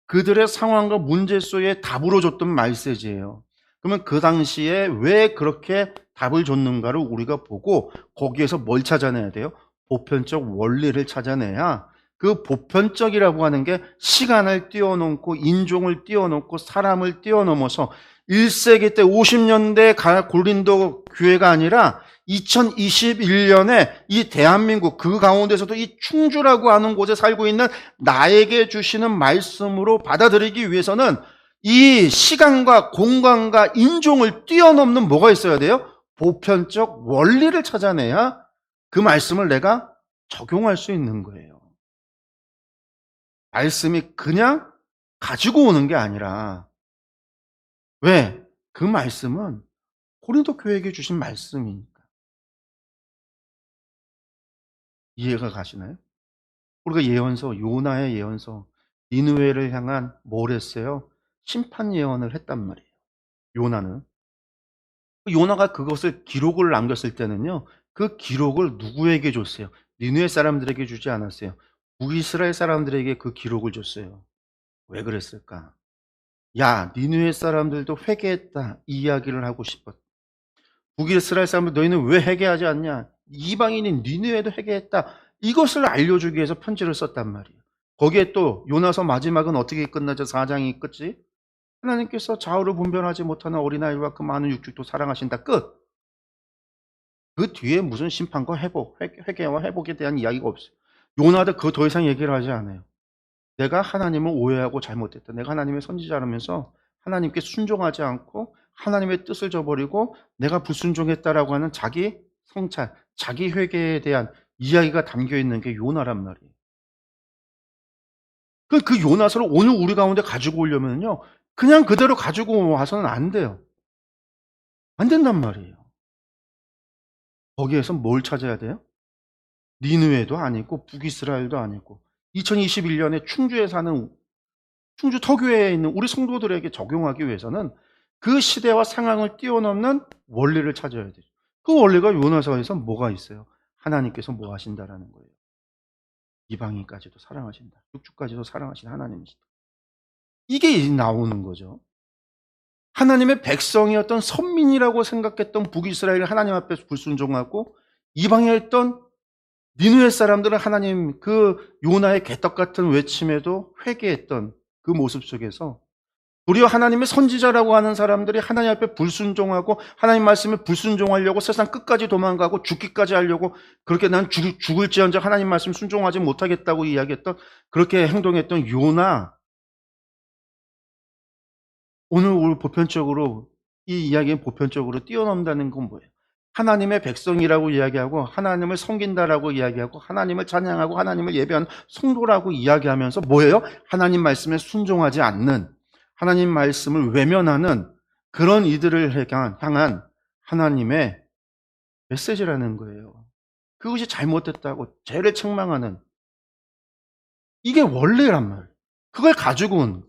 그들의 상황과 문제 속에 답으로 줬던 메시지예요. 그러면 그 당시에 왜 그렇게 답을 줬는가를 우리가 보고 거기에서 뭘 찾아내야 돼요? 보편적 원리를 찾아내야 그 보편적이라고 하는 게 시간을 뛰어넘고 인종을 뛰어넘고 사람을 뛰어넘어서 1세기 때 50년대 고린도 교회가 아니라 2021년에 이 대한민국 그 가운데서도 이 충주라고 하는 곳에 살고 있는 나에게 주시는 말씀으로 받아들이기 위해서는 이 시간과 공간과 인종을 뛰어넘는 뭐가 있어야 돼요? 보편적 원리를 찾아내야 그 말씀을 내가 적용할 수 있는 거예요. 말씀이 그냥 가지고 오는 게 아니라 왜? 그 말씀은 고린도 교회에게 주신 말씀이니까. 이해가 가시나요? 우리가 예언서, 요나의 예언서, 니느웨를 향한 뭘 했어요? 심판 예언을 했단 말이에요. 요나는. 요나가 그것을 기록을 남겼을 때는요, 그 기록을 누구에게 줬어요? 니느웨 사람들에게 주지 않았어요. 북이스라엘 사람들에게 그 기록을 줬어요. 왜 그랬을까? 야, 니느웨 사람들도 회개했다. 이 이야기를 하고 싶었다. 북이스라엘 사람들 너희는 왜 회개하지 않냐? 이방인인 니느웨도 회개했다. 이것을 알려주기 위해서 편지를 썼단 말이에요. 거기에 또 요나서 마지막은 어떻게 끝나죠? 4장이 끝이 하나님께서 좌우를 분별하지 못하는 어린아이와 그 많은 육축도 사랑하신다. 끝. 그 뒤에 무슨 심판과 회복, 회개와 회복에 대한 이야기가 없어요. 요나도 그 더 이상 얘기를 하지 않아요. 내가 하나님을 오해하고 잘못했다. 내가 하나님의 선지자라면서 하나님께 순종하지 않고 하나님의 뜻을 저버리고 내가 불순종했다라고 하는 자기 성찰, 자기 회개에 대한 이야기가 담겨 있는 게 요나란 말이에요. 그 요나서를 오늘 우리 가운데 가지고 오려면요. 그냥 그대로 가지고 와서는 안 돼요. 안 된단 말이에요. 거기에서 뭘 찾아야 돼요? 니느웨도 아니고 북이스라엘도 아니고 2021년에 충주에 사는 충주 터교회에 있는 우리 성도들에게 적용하기 위해서는 그 시대와 상황을 뛰어넘는 원리를 찾아야 되죠. 그 원리가 요나서에서 뭐가 있어요? 하나님께서 뭐 하신다라는 거예요. 이방인까지도 사랑하신다. 육축까지도 사랑하신 하나님이시다. 이게 나오는 거죠. 하나님의 백성이었던 선민이라고 생각했던 북이스라엘 하나님 앞에 불순종하고 이방이었던 니느웨 사람들은 하나님 그 요나의 개떡 같은 외침에도 회개했던 그 모습 속에서 도리어 하나님의 선지자라고 하는 사람들이 하나님 앞에 불순종하고 하나님 말씀에 불순종하려고 세상 끝까지 도망가고 죽기까지 하려고 그렇게 난 죽을지언정 하나님 말씀 순종하지 못하겠다고 이야기했던 그렇게 행동했던 요나 오늘 우리 보편적으로 이 이야기는 보편적으로 뛰어넘는다는 건 뭐예요? 하나님의 백성이라고 이야기하고 하나님을 섬긴다라고 이야기하고 하나님을 찬양하고 하나님을 예배하는 성도라고 이야기하면서 뭐예요? 하나님 말씀에 순종하지 않는 하나님 말씀을 외면하는 그런 이들을 향한 하나님의 메시지라는 거예요. 그것이 잘못됐다고 죄를 책망하는 이게 원리란 말이에요. 그걸 가지고 온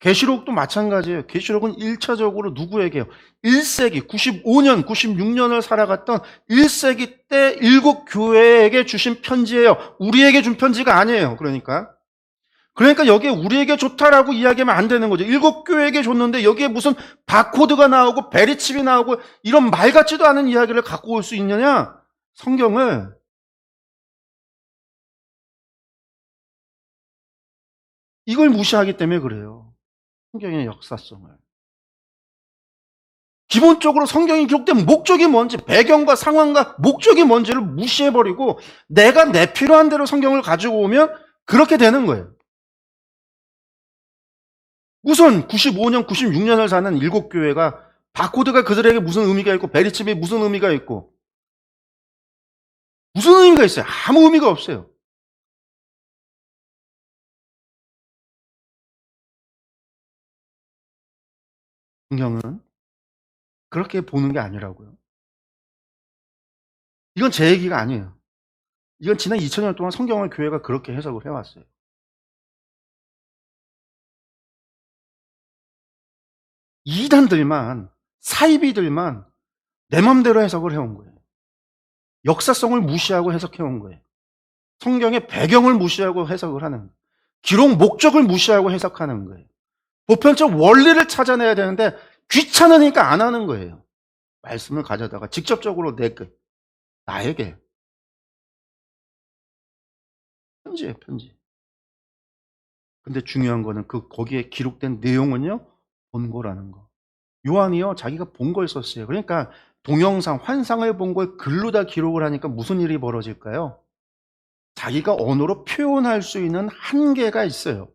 계시록도 마찬가지예요. 계시록은 1차적으로 누구에게요? 1세기 95년, 96년을 살아갔던 1세기 때 일곱 교회에게 주신 편지예요. 우리에게 준 편지가 아니에요. 그러니까 여기에 우리에게 좋다라고 이야기하면 안 되는 거죠. 일곱 교회에게 줬는데 여기에 무슨 바코드가 나오고 베리칩이 나오고 이런 말 같지도 않은 이야기를 갖고 올 수 있느냐? 성경을 이걸 무시하기 때문에 그래요. 성경의 역사성을. 기본적으로 성경이 기록된 목적이 뭔지, 배경과 상황과 목적이 뭔지를 무시해버리고 내가 내 필요한 대로 성경을 가지고 오면 그렇게 되는 거예요. 우선 95년, 96년을 사는 일곱 교회가 바코드가 그들에게 무슨 의미가 있고 베리칩이 무슨 의미가 있고 무슨 의미가 있어요? 아무 의미가 없어요. 성경은 그렇게 보는 게 아니라고요. 이건 제 얘기가 아니에요. 이건 지난 2000년 동안 성경을 교회가 그렇게 해석을 해 왔어요. 이단들만, 사이비들만 내 맘대로 해석을 해온 거예요. 역사성을 무시하고 해석해 온 거예요. 성경의 배경을 무시하고 해석을 하는 거예요. 기록 목적을 무시하고 해석하는 거예요. 보편적 원리를 찾아내야 되는데 귀찮으니까 안 하는 거예요. 말씀을 가져다가 직접적으로 나에게 편지예요, 편지. 근데 중요한 거는 거기에 기록된 내용은요, 본거라는 거. 요한이요, 자기가 본 걸 썼어요. 그러니까 동영상, 환상을 본 걸 글로 다 기록을 하니까 무슨 일이 벌어질까요? 자기가 언어로 표현할 수 있는 한계가 있어요.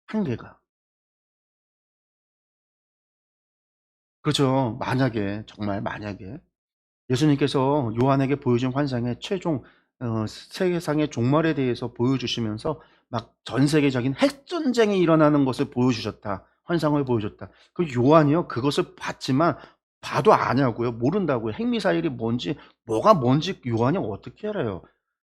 한계가. 그렇죠. 만약에, 정말 만약에 예수님께서 요한에게 보여준 환상의 최종 세계상의 종말에 대해서 보여주시면서 막 전 세계적인 핵전쟁이 일어나는 것을 보여주셨다. 환상을 보여줬다. 그럼 요한이요, 그것을 봤지만 봐도 아냐고요. 모른다고요. 핵미사일이 뭔지 뭐가 뭔지 요한이 어떻게 알아요.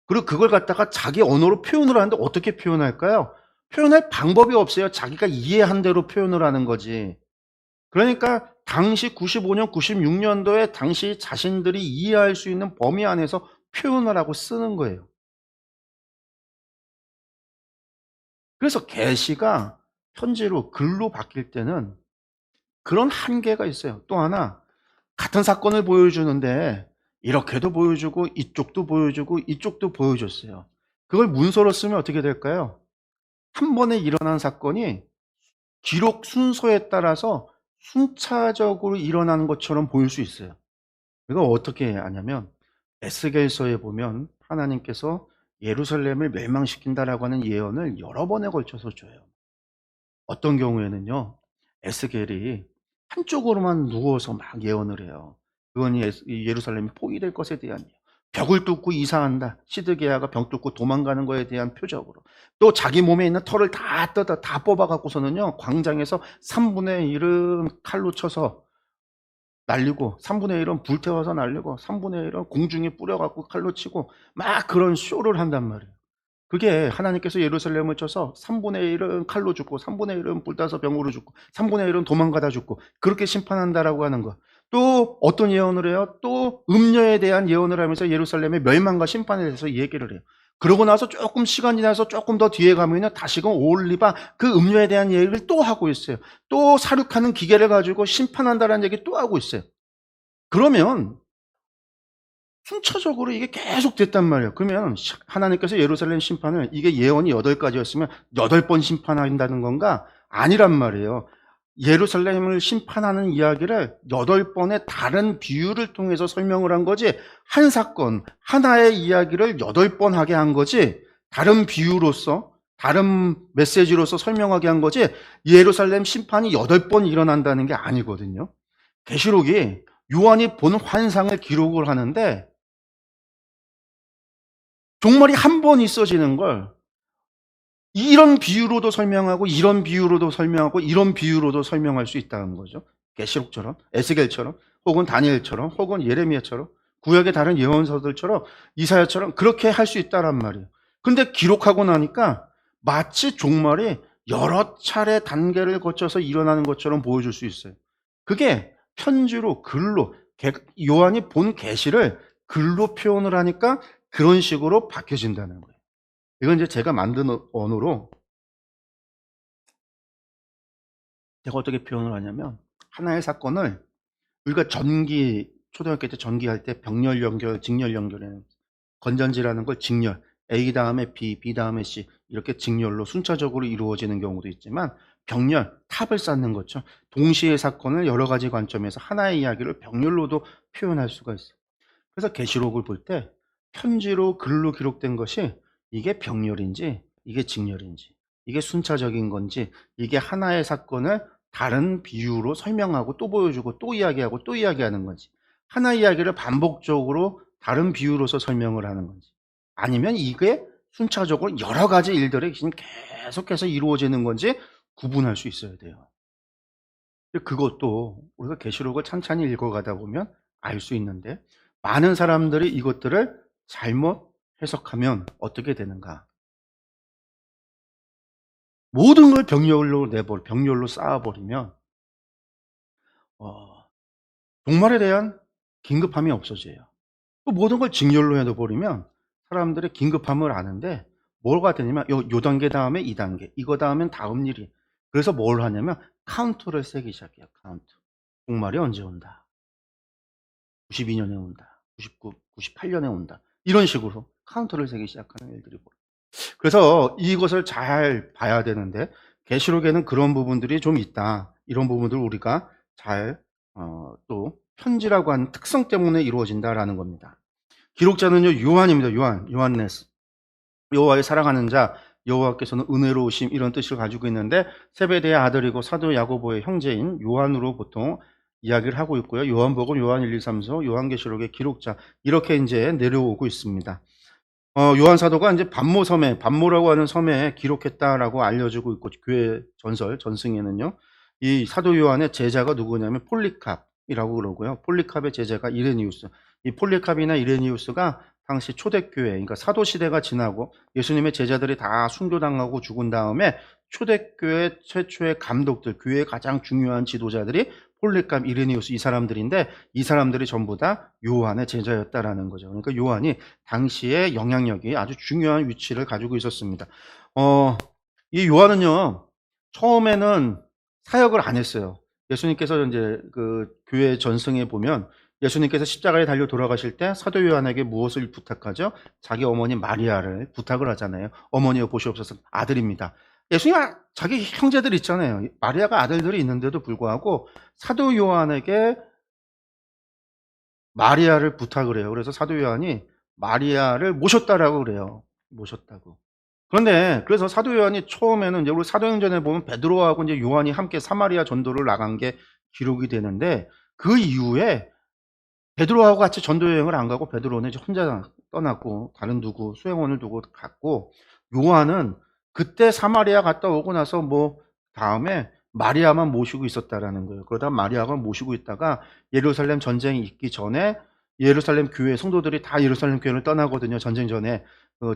그리고 그걸 갖다가 자기 언어로 표현을 하는데 어떻게 표현할까요? 표현할 방법이 없어요. 자기가 이해한 대로 표현을 하는 거지. 그러니까 당시 95년, 96년도에 당시 자신들이 이해할 수 있는 범위 안에서 표현을 하고 쓰는 거예요. 그래서 계시가 편지로 글로 바뀔 때는 그런 한계가 있어요. 또 하나, 같은 사건을 보여주는데 이렇게도 보여주고 이쪽도 보여주고 이쪽도 보여줬어요. 그걸 문서로 쓰면 어떻게 될까요? 한 번에 일어난 사건이 기록 순서에 따라서 순차적으로 일어나는 것처럼 보일 수 있어요. 이거 어떻게 아냐면 에스겔서에 보면 하나님께서 예루살렘을 멸망시킨다라고 하는 예언을 여러 번에 걸쳐서 줘요. 어떤 경우에는요, 에스겔이 한쪽으로만 누워서 막 예언을 해요. 그건 이 예루살렘이 포위될 것에 대한 예언. 벽을 뚫고 이사한다. 시드기야가 벽 뚫고 도망가는 거에 대한 표적으로. 또 자기 몸에 있는 털을 다 뽑아갖고서는요, 광장에서 3분의 1은 칼로 쳐서 날리고 3분의 1은 불태워서 날리고 3분의 1은 공중에 뿌려갖고 칼로 치고 막 그런 쇼를 한단 말이에요. 그게 하나님께서 예루살렘을 쳐서 3분의 1은 칼로 죽고 3분의 1은 불타서 병으로 죽고 3분의 1은 도망가다 죽고 그렇게 심판한다라고 하는 거. 또 어떤 예언을 해요? 또 음녀에 대한 예언을 하면서 예루살렘의 멸망과 심판에 대해서 얘기를 해요. 그러고 나서 조금 시간이 나서 조금 더 뒤에 가면요, 다시금 오올리바 그 음녀에 대한 얘기를 또 하고 있어요. 또 사륙하는 기계를 가지고 심판한다라는 얘기 또 하고 있어요. 그러면 순차적으로 이게 계속 됐단 말이에요. 그러면 하나님께서 예루살렘 심판을, 이게 예언이 8가지였으면 8번 심판한다는 건가? 아니란 말이에요. 예루살렘을 심판하는 이야기를 8번의 다른 비유를 통해서 설명을 한 거지, 한 사건, 하나의 이야기를 8번 하게 한 거지, 다른 비유로서, 다른 메시지로서 설명하게 한 거지, 예루살렘 심판이 8번 일어난다는 게 아니거든요. 계시록이 요한이 본 환상을 기록을 하는데 종말이 한 번 있어지는 걸 이런 비유로도 설명하고 이런 비유로도 설명하고 이런 비유로도 설명할 수 있다는 거죠. 계시록처럼, 에스겔처럼, 혹은 다니엘처럼, 혹은 예레미야처럼, 구약의 다른 예언서들처럼, 이사야처럼 그렇게 할 수 있다란 말이에요. 근데 기록하고 나니까 마치 종말이 여러 차례 단계를 거쳐서 일어나는 것처럼 보여줄 수 있어요. 그게 편지로, 글로, 요한이 본 계시를 글로 표현을 하니까 그런 식으로 바뀌어진다는 거예요. 이건 이제 제가 만든 언어로 제가 어떻게 표현을 하냐면, 하나의 사건을 우리가 초등학교 때 전기할 때 병렬 연결, 직렬 연결에는 건전지라는 걸 직렬, A 다음에 B, B 다음에 C 이렇게 직렬로 순차적으로 이루어지는 경우도 있지만, 병렬, 탑을 쌓는 거죠. 동시에 사건을 여러 가지 관점에서 하나의 이야기를 병렬로도 표현할 수가 있어요. 그래서 계시록을 볼 때 편지로 글로 기록된 것이 이게 병렬인지 이게 직렬인지 이게 순차적인 건지 이게 하나의 사건을 다른 비유로 설명하고 또 보여주고 또 이야기하고 또 이야기하는 건지, 하나 이야기를 반복적으로 다른 비유로서 설명을 하는 건지, 아니면 이게 순차적으로 여러 가지 일들이 지금 계속해서 이루어지는 건지 구분할 수 있어야 돼요. 그것도 우리가 계시록을 찬찬히 읽어가다 보면 알 수 있는데, 많은 사람들이 이것들을 잘못 해석하면 어떻게 되는가? 모든 걸 병렬로 쌓아버리면 어 종말에 대한 긴급함이 없어져요. 또 모든 걸 직렬로 해 버리면 사람들이 긴급함을 아는데 뭐가 되냐면 요 단계 다음에 이 단계, 이거 다음엔 다음 일이. 그래서 뭘 하냐면 카운트를 세기 시작해요, 카운트. 종말이 언제 온다. 92 년에 온다. 99, 98 년에 온다. 이런 식으로 카운트를 세기 시작하는 일들이 벌어져요. 그래서 이것을 잘 봐야 되는데 계시록에는 그런 부분들이 좀 있다. 이런 부분들을 우리가 잘 또 편지라고 하는 특성 때문에 이루어진다라는 겁니다. 기록자는요 요한입니다. 요한네스. 여호와의 사랑하는 자, 여호와께서는 은혜로우심 이런 뜻을 가지고 있는데 세베대의 아들이고 사도 야고보의 형제인 요한으로 보통 이야기를 하고 있고요. 요한복음, 요한 1, 2, 3서, 요한계시록의 기록자 이렇게 이제 내려오고 있습니다. 요한 사도가 이제 반모라고 하는 섬에 기록했다라고 알려지고 있고 교회 전승에는요. 이 사도 요한의 제자가 누구냐면 폴리캅이라고 그러고요. 폴리캅의 제자가 이레니우스. 이 폴리캅이나 이레니우스가 당시 초대교회, 그러니까 사도 시대가 지나고 예수님의 제자들이 다 순교당하고 죽은 다음에 초대교회 최초의 감독들, 교회의 가장 중요한 지도자들이 폴리캅, 이레니우스 이 사람들인데 이 사람들이 전부 다 요한의 제자였다라는 거죠. 그러니까 요한이 당시의 영향력이 아주 중요한 위치를 가지고 있었습니다. 이 요한은요, 처음에는 사역을 안 했어요. 예수님께서 이제 그 교회 전승에 보면 예수님께서 십자가에 달려 돌아가실 때 사도 요한에게 무엇을 부탁하죠? 자기 어머니 마리아를 부탁을 하잖아요. 어머니여 보시옵소서 아들입니다. 예수님 자기 형제들 있잖아요. 마리아가 아들들이 있는데도 불구하고 사도 요한에게 마리아를 부탁을 해요. 그래서 사도 요한이 마리아를 모셨다라고 그래요. 모셨다고. 그런데 그래서 사도 요한이 처음에는 이제 우리 사도행전에 보면 베드로하고 이제 요한이 함께 사마리아 전도를 나간 게 기록이 되는데 그 이후에 베드로하고 같이 전도 여행을 안 가고 베드로는 이제 혼자 떠났고 다른 누구 수행원을 두고 갔고 요한은 그때 사마리아 갔다 오고 나서 뭐 다음에 마리아만 모시고 있었다라는 거예요. 그러다 마리아만 모시고 있다가 예루살렘 전쟁이 있기 전에 예루살렘 교회 성도들이 다 예루살렘 교회를 떠나거든요. 전쟁 전에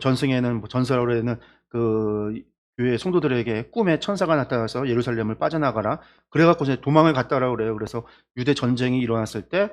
전승에는 뭐 전설에는 그 교회 성도들에게 꿈에 천사가 나타나서 예루살렘을 빠져나가라. 그래갖고 이제 도망을 갔다라고 그래요. 그래서 유대 전쟁이 일어났을 때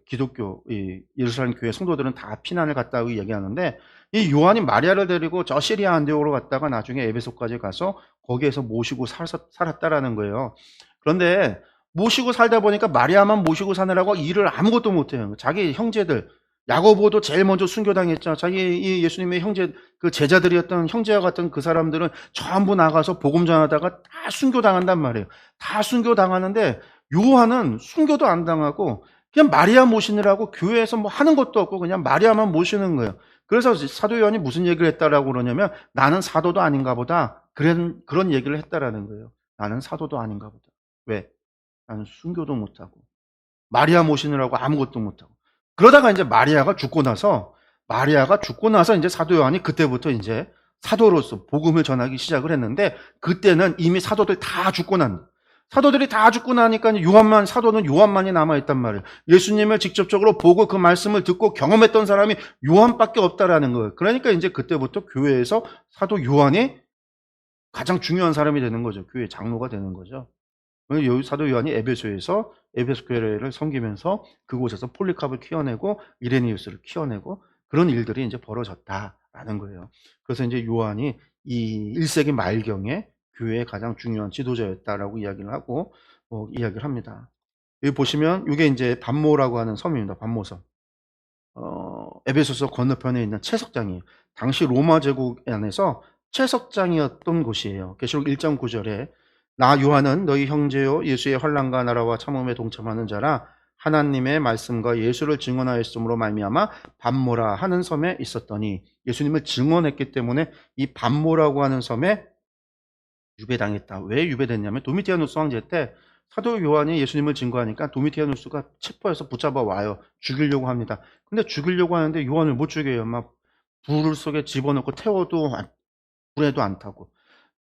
기독교 이 예루살렘 교회 성도들은 다 피난을 갔다고 얘기하는데 이 요한이 마리아를 데리고 저 시리아 안디옥으로 갔다가 나중에 에베소까지 가서 거기에서 모시고 살았다라는 거예요. 그런데 모시고 살다 보니까 마리아만 모시고 사느라고 일을 아무것도 못해요. 자기 형제들 야고보도 제일 먼저 순교당했죠. 자기 이 예수님의 형제 그 제자들이었던 형제와 같은 그 사람들은 전부 나가서 복음 전하다가 다 순교당한단 말이에요. 다 순교당하는데 요한은 순교도 안 당하고 그냥 마리아 모시느라고 교회에서 뭐 하는 것도 없고 그냥 마리아만 모시는 거예요. 그래서 사도 요한이 무슨 얘기를 했다라고 그러냐면 나는 사도도 아닌가 보다. 그런 얘기를 했다라는 거예요. 나는 사도도 아닌가 보다. 왜? 나는 순교도 못하고 마리아 모시느라고 아무것도 못하고 그러다가 이제 마리아가 죽고 나서 이제 사도 요한이 그때부터 이제 사도로서 복음을 전하기 시작을 했는데 그때는 이미 사도들 다 죽고 사도들이 다 죽고 나니까 사도는 요한만이 남아있단 말이에요. 예수님을 직접적으로 보고 그 말씀을 듣고 경험했던 사람이 요한밖에 없다라는 거예요. 그러니까 이제 그때부터 교회에서 사도 요한이 가장 중요한 사람이 되는 거죠. 교회 장로가 되는 거죠. 사도 요한이 에베소에서 에베소 교회를 섬기면서 그곳에서 폴리캅을 키워내고 이레니우스를 키워내고 그런 일들이 이제 벌어졌다라는 거예요. 그래서 이제 요한이 이 1세기 말경에 교회의 가장 중요한 지도자였다라고 이야기를 하고 이야기를 합니다. 여기 보시면 이게 이제 반모라고 하는 섬입니다. 반모섬. 에베소서 건너편에 있는 채석장이에요. 당시 로마 제국 안에서 채석장이었던 곳이에요. 계시록 1장 9절에 나 요한은 너희 형제요 예수의 환난과 나라와 참음에 동참하는 자라 하나님의 말씀과 예수를 증언하였으므로 말미암아 반모라 하는 섬에 있었더니 예수님을 증언했기 때문에 이 반모라고 하는 섬에 유배당했다. 왜 유배됐냐면 도미티아누스 황제 때 사도 요한이 예수님을 증거하니까 도미티아누스가 체포해서 붙잡아 와요. 죽이려고 합니다. 근데 죽이려고 하는데 요한을 못 죽여요. 막 불 속에 집어넣고 태워도 불에도 안 타고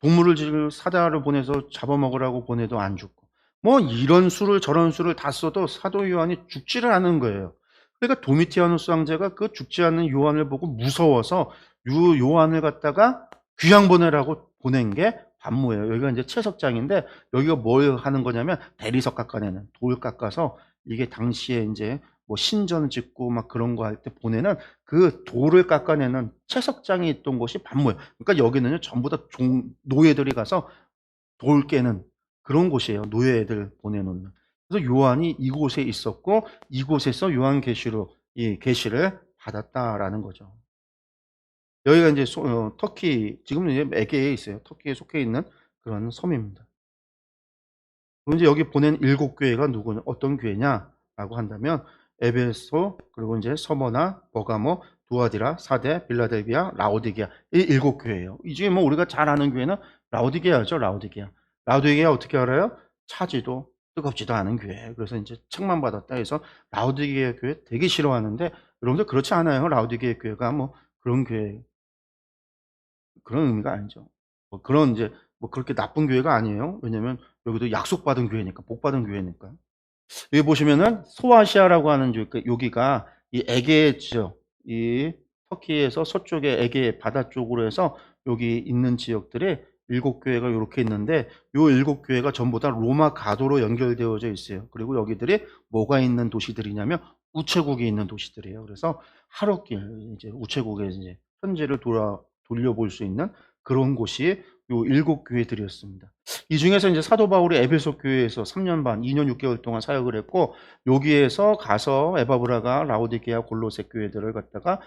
동물을 사자를 보내서 잡아먹으라고 보내도 안 죽고 뭐 이런 수를 저런 수를 다 써도 사도 요한이 죽지를 않은 거예요. 그러니까 도미티아누스 황제가 그 죽지 않는 요한을 보고 무서워서 요한을 갖다가 귀양 보내라고 보낸 게 반모예요. 여기가 이제 채석장인데 여기가 뭘 하는 거냐면 대리석 깎아내는 돌 깎아서 이게 당시에 이제 뭐 신전 짓고 막 그런 거 할 때 보내는 그 돌을 깎아내는 채석장이 있던 곳이 반모예요. 그러니까 여기는요 전부 다 노예들이 가서 돌 깨는 그런 곳이에요. 노예들 보내놓는. 그래서 요한이 이곳에 있었고 이곳에서 요한계시록 이 계시를 받았다라는 거죠. 여기가 이제 터키 지금은 이제 에게에 있어요. 터키에 속해 있는 그런 섬입니다. 그럼 이제 여기 보낸 7 교회가 누구냐 어떤 교회냐라고 한다면 에베소 그리고 이제 서머나 버가모 두아디라 사대 빌라델비아 라오디게아 이 7 교회예요. 이 중에 뭐 우리가 잘 아는 교회는 라오디게아죠. 라오디게아. 라오디게아 어떻게 알아요? 차지도 뜨겁지도 않은 교회. 그래서 이제 책만 받았다 해서 라오디게아 교회 되게 싫어하는데 여러분들 그렇지 않아요. 라오디게아 교회가 뭐 그런 교회 그런 의미가 아니죠. 뭐 그런 이제 뭐 그렇게 나쁜 교회가 아니에요. 왜냐면 여기도 약속받은 교회니까 복받은 교회니까. 여기 보시면은 소아시아라고 하는 여기가 이 에게 지역, 이 터키에서 서쪽에 에게 바다 쪽으로 해서 여기 있는 지역들에 7 교회가 요렇게 있는데 요 7 교회가 전부 다 로마 가도로 연결되어져 있어요. 그리고 여기들이 뭐가 있는 도시들이냐면 우체국이 있는 도시들이에요. 그래서 하루길 이제 우체국에 이제 편지를 돌려볼 수 있는 그런 곳이 요 7 교회들이었습니다. 이 중에서 이제 사도 바울이 에베소 교회에서 3년 반, 2년 6개월 동안 사역을 했고 여기에서 가서 에바브라가 라오디게아 골로새 교회들을 갖다가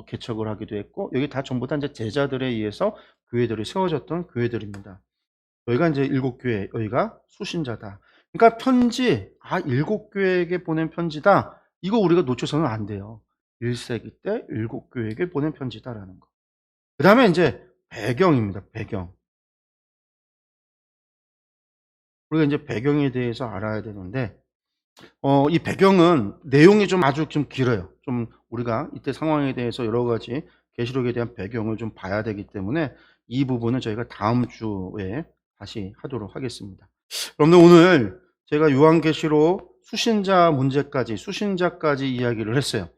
개척을 하기도 했고 여기 다 전부 다 이제 제자들에 의해서 교회들이 세워졌던 교회들입니다. 여기가 이제 7 교회, 여기가 수신자다. 그러니까 편지, 7 교회에게 보낸 편지다. 이거 우리가 놓쳐서는 안 돼요. 1세기 때 7 교회에게 보낸 편지다라는 거. 그다음에 이제 배경입니다. 배경. 우리가 이제 배경에 대해서 알아야 되는데 이 배경은 내용이 좀 아주 좀 길어요. 좀 우리가 이때 상황에 대해서 여러 가지 계시록에 대한 배경을 좀 봐야 되기 때문에 이 부분은 저희가 다음 주에 다시 하도록 하겠습니다. 여러분들 오늘 제가 요한계시록 수신자 문제까지 수신자까지 이야기를 했어요.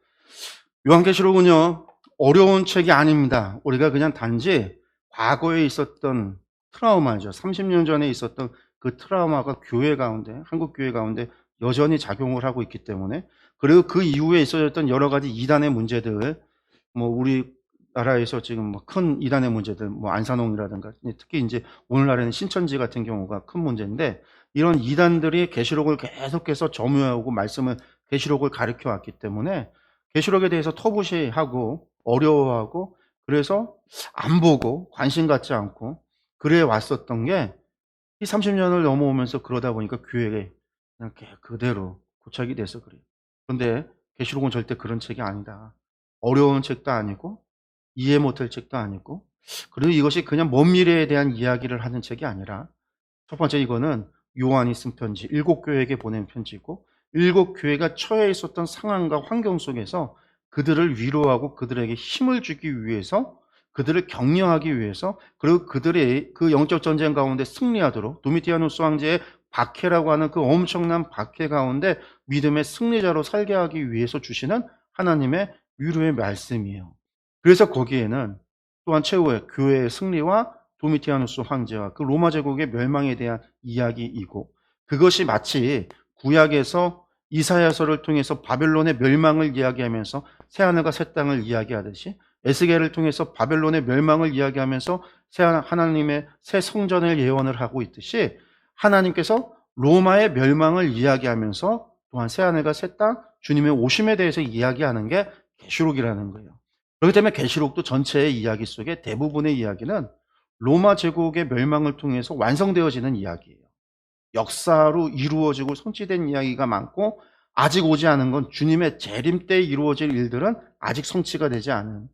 요한계시록은요 어려운 책이 아닙니다. 우리가 그냥 단지 과거에 있었던 트라우마죠. 30년 전에 있었던 그 트라우마가 교회 가운데 한국 교회 가운데 여전히 작용을 하고 있기 때문에 그리고 그 이후에 있어졌던 여러 가지 이단의 문제들 뭐 우리나라에서 지금 뭐 큰 이단의 문제들 뭐 안산홍이라든가 특히 이제 오늘날에는 신천지 같은 경우가 큰 문제인데 이런 이단들이 계시록을 계속해서 점유하고 말씀을 계시록을 가르쳐 왔기 때문에 계시록에 대해서 터부시하고 어려워하고 그래서 안 보고 관심 갖지 않고 그래 왔었던 게 이 30년을 넘어오면서 그러다 보니까 교회에 그냥 그대로 고착이 돼서 그래요. 그런데 계시록은 절대 그런 책이 아니다. 어려운 책도 아니고 이해 못할 책도 아니고 그리고 이것이 그냥 먼 미래에 대한 이야기를 하는 책이 아니라 첫 번째 이거는 요한이 쓴 편지, 7 교회에게 보낸 편지고 7 교회가 처해 있었던 상황과 환경 속에서 그들을 위로하고 그들에게 힘을 주기 위해서 그들을 격려하기 위해서 그리고 그들의 그 영적 전쟁 가운데 승리하도록 도미티아누스 황제의 박해라고 하는 그 엄청난 박해 가운데 믿음의 승리자로 살게 하기 위해서 주시는 하나님의 위로의 말씀이에요. 그래서 거기에는 또한 최후의 교회의 승리와 도미티아누스 황제와 그 로마 제국의 멸망에 대한 이야기이고 그것이 마치 구약에서 이사야서를 통해서 바벨론의 멸망을 이야기하면서 새하늘과 새 땅을 이야기하듯이 에스겔을 통해서 바벨론의 멸망을 이야기하면서 하나님의 새 성전을 예언을 하고 있듯이 하나님께서 로마의 멸망을 이야기하면서 또한 새하늘과 새 땅 주님의 오심에 대해서 이야기하는 게 계시록이라는 거예요. 그렇기 때문에 계시록도 전체의 이야기 속에 대부분의 이야기는 로마 제국의 멸망을 통해서 완성되어지는 이야기예요. 역사로 이루어지고 성취된 이야기가 많고 아직 오지 않은 건 주님의 재림 때 이루어질 일들은 아직 성취가 되지 않은.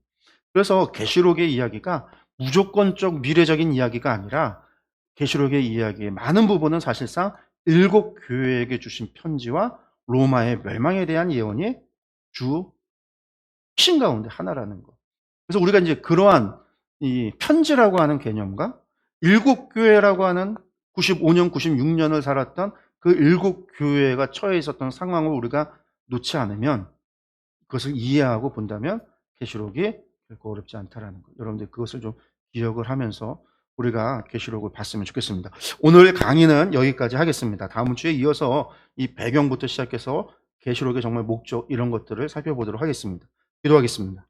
그래서 계시록의 이야기가 무조건적 미래적인 이야기가 아니라 계시록의 이야기의 많은 부분은 사실상 7 교회에게 주신 편지와 로마의 멸망에 대한 예언이 주 핵심 가운데 하나라는 거. 그래서 우리가 이제 그러한 이 편지라고 하는 개념과 7 교회라고 하는 95년, 96년을 살았던 그 7 교회가 처해 있었던 상황을 우리가 놓지 않으면 그것을 이해하고 본다면 계시록이 결코 어렵지 않다라는 거. 여러분들 그것을 좀 기억을 하면서 우리가 계시록을 봤으면 좋겠습니다. 오늘 강의는 여기까지 하겠습니다. 다음 주에 이어서 이 배경부터 시작해서 계시록의 정말 목적 이런 것들을 살펴보도록 하겠습니다. 기도하겠습니다.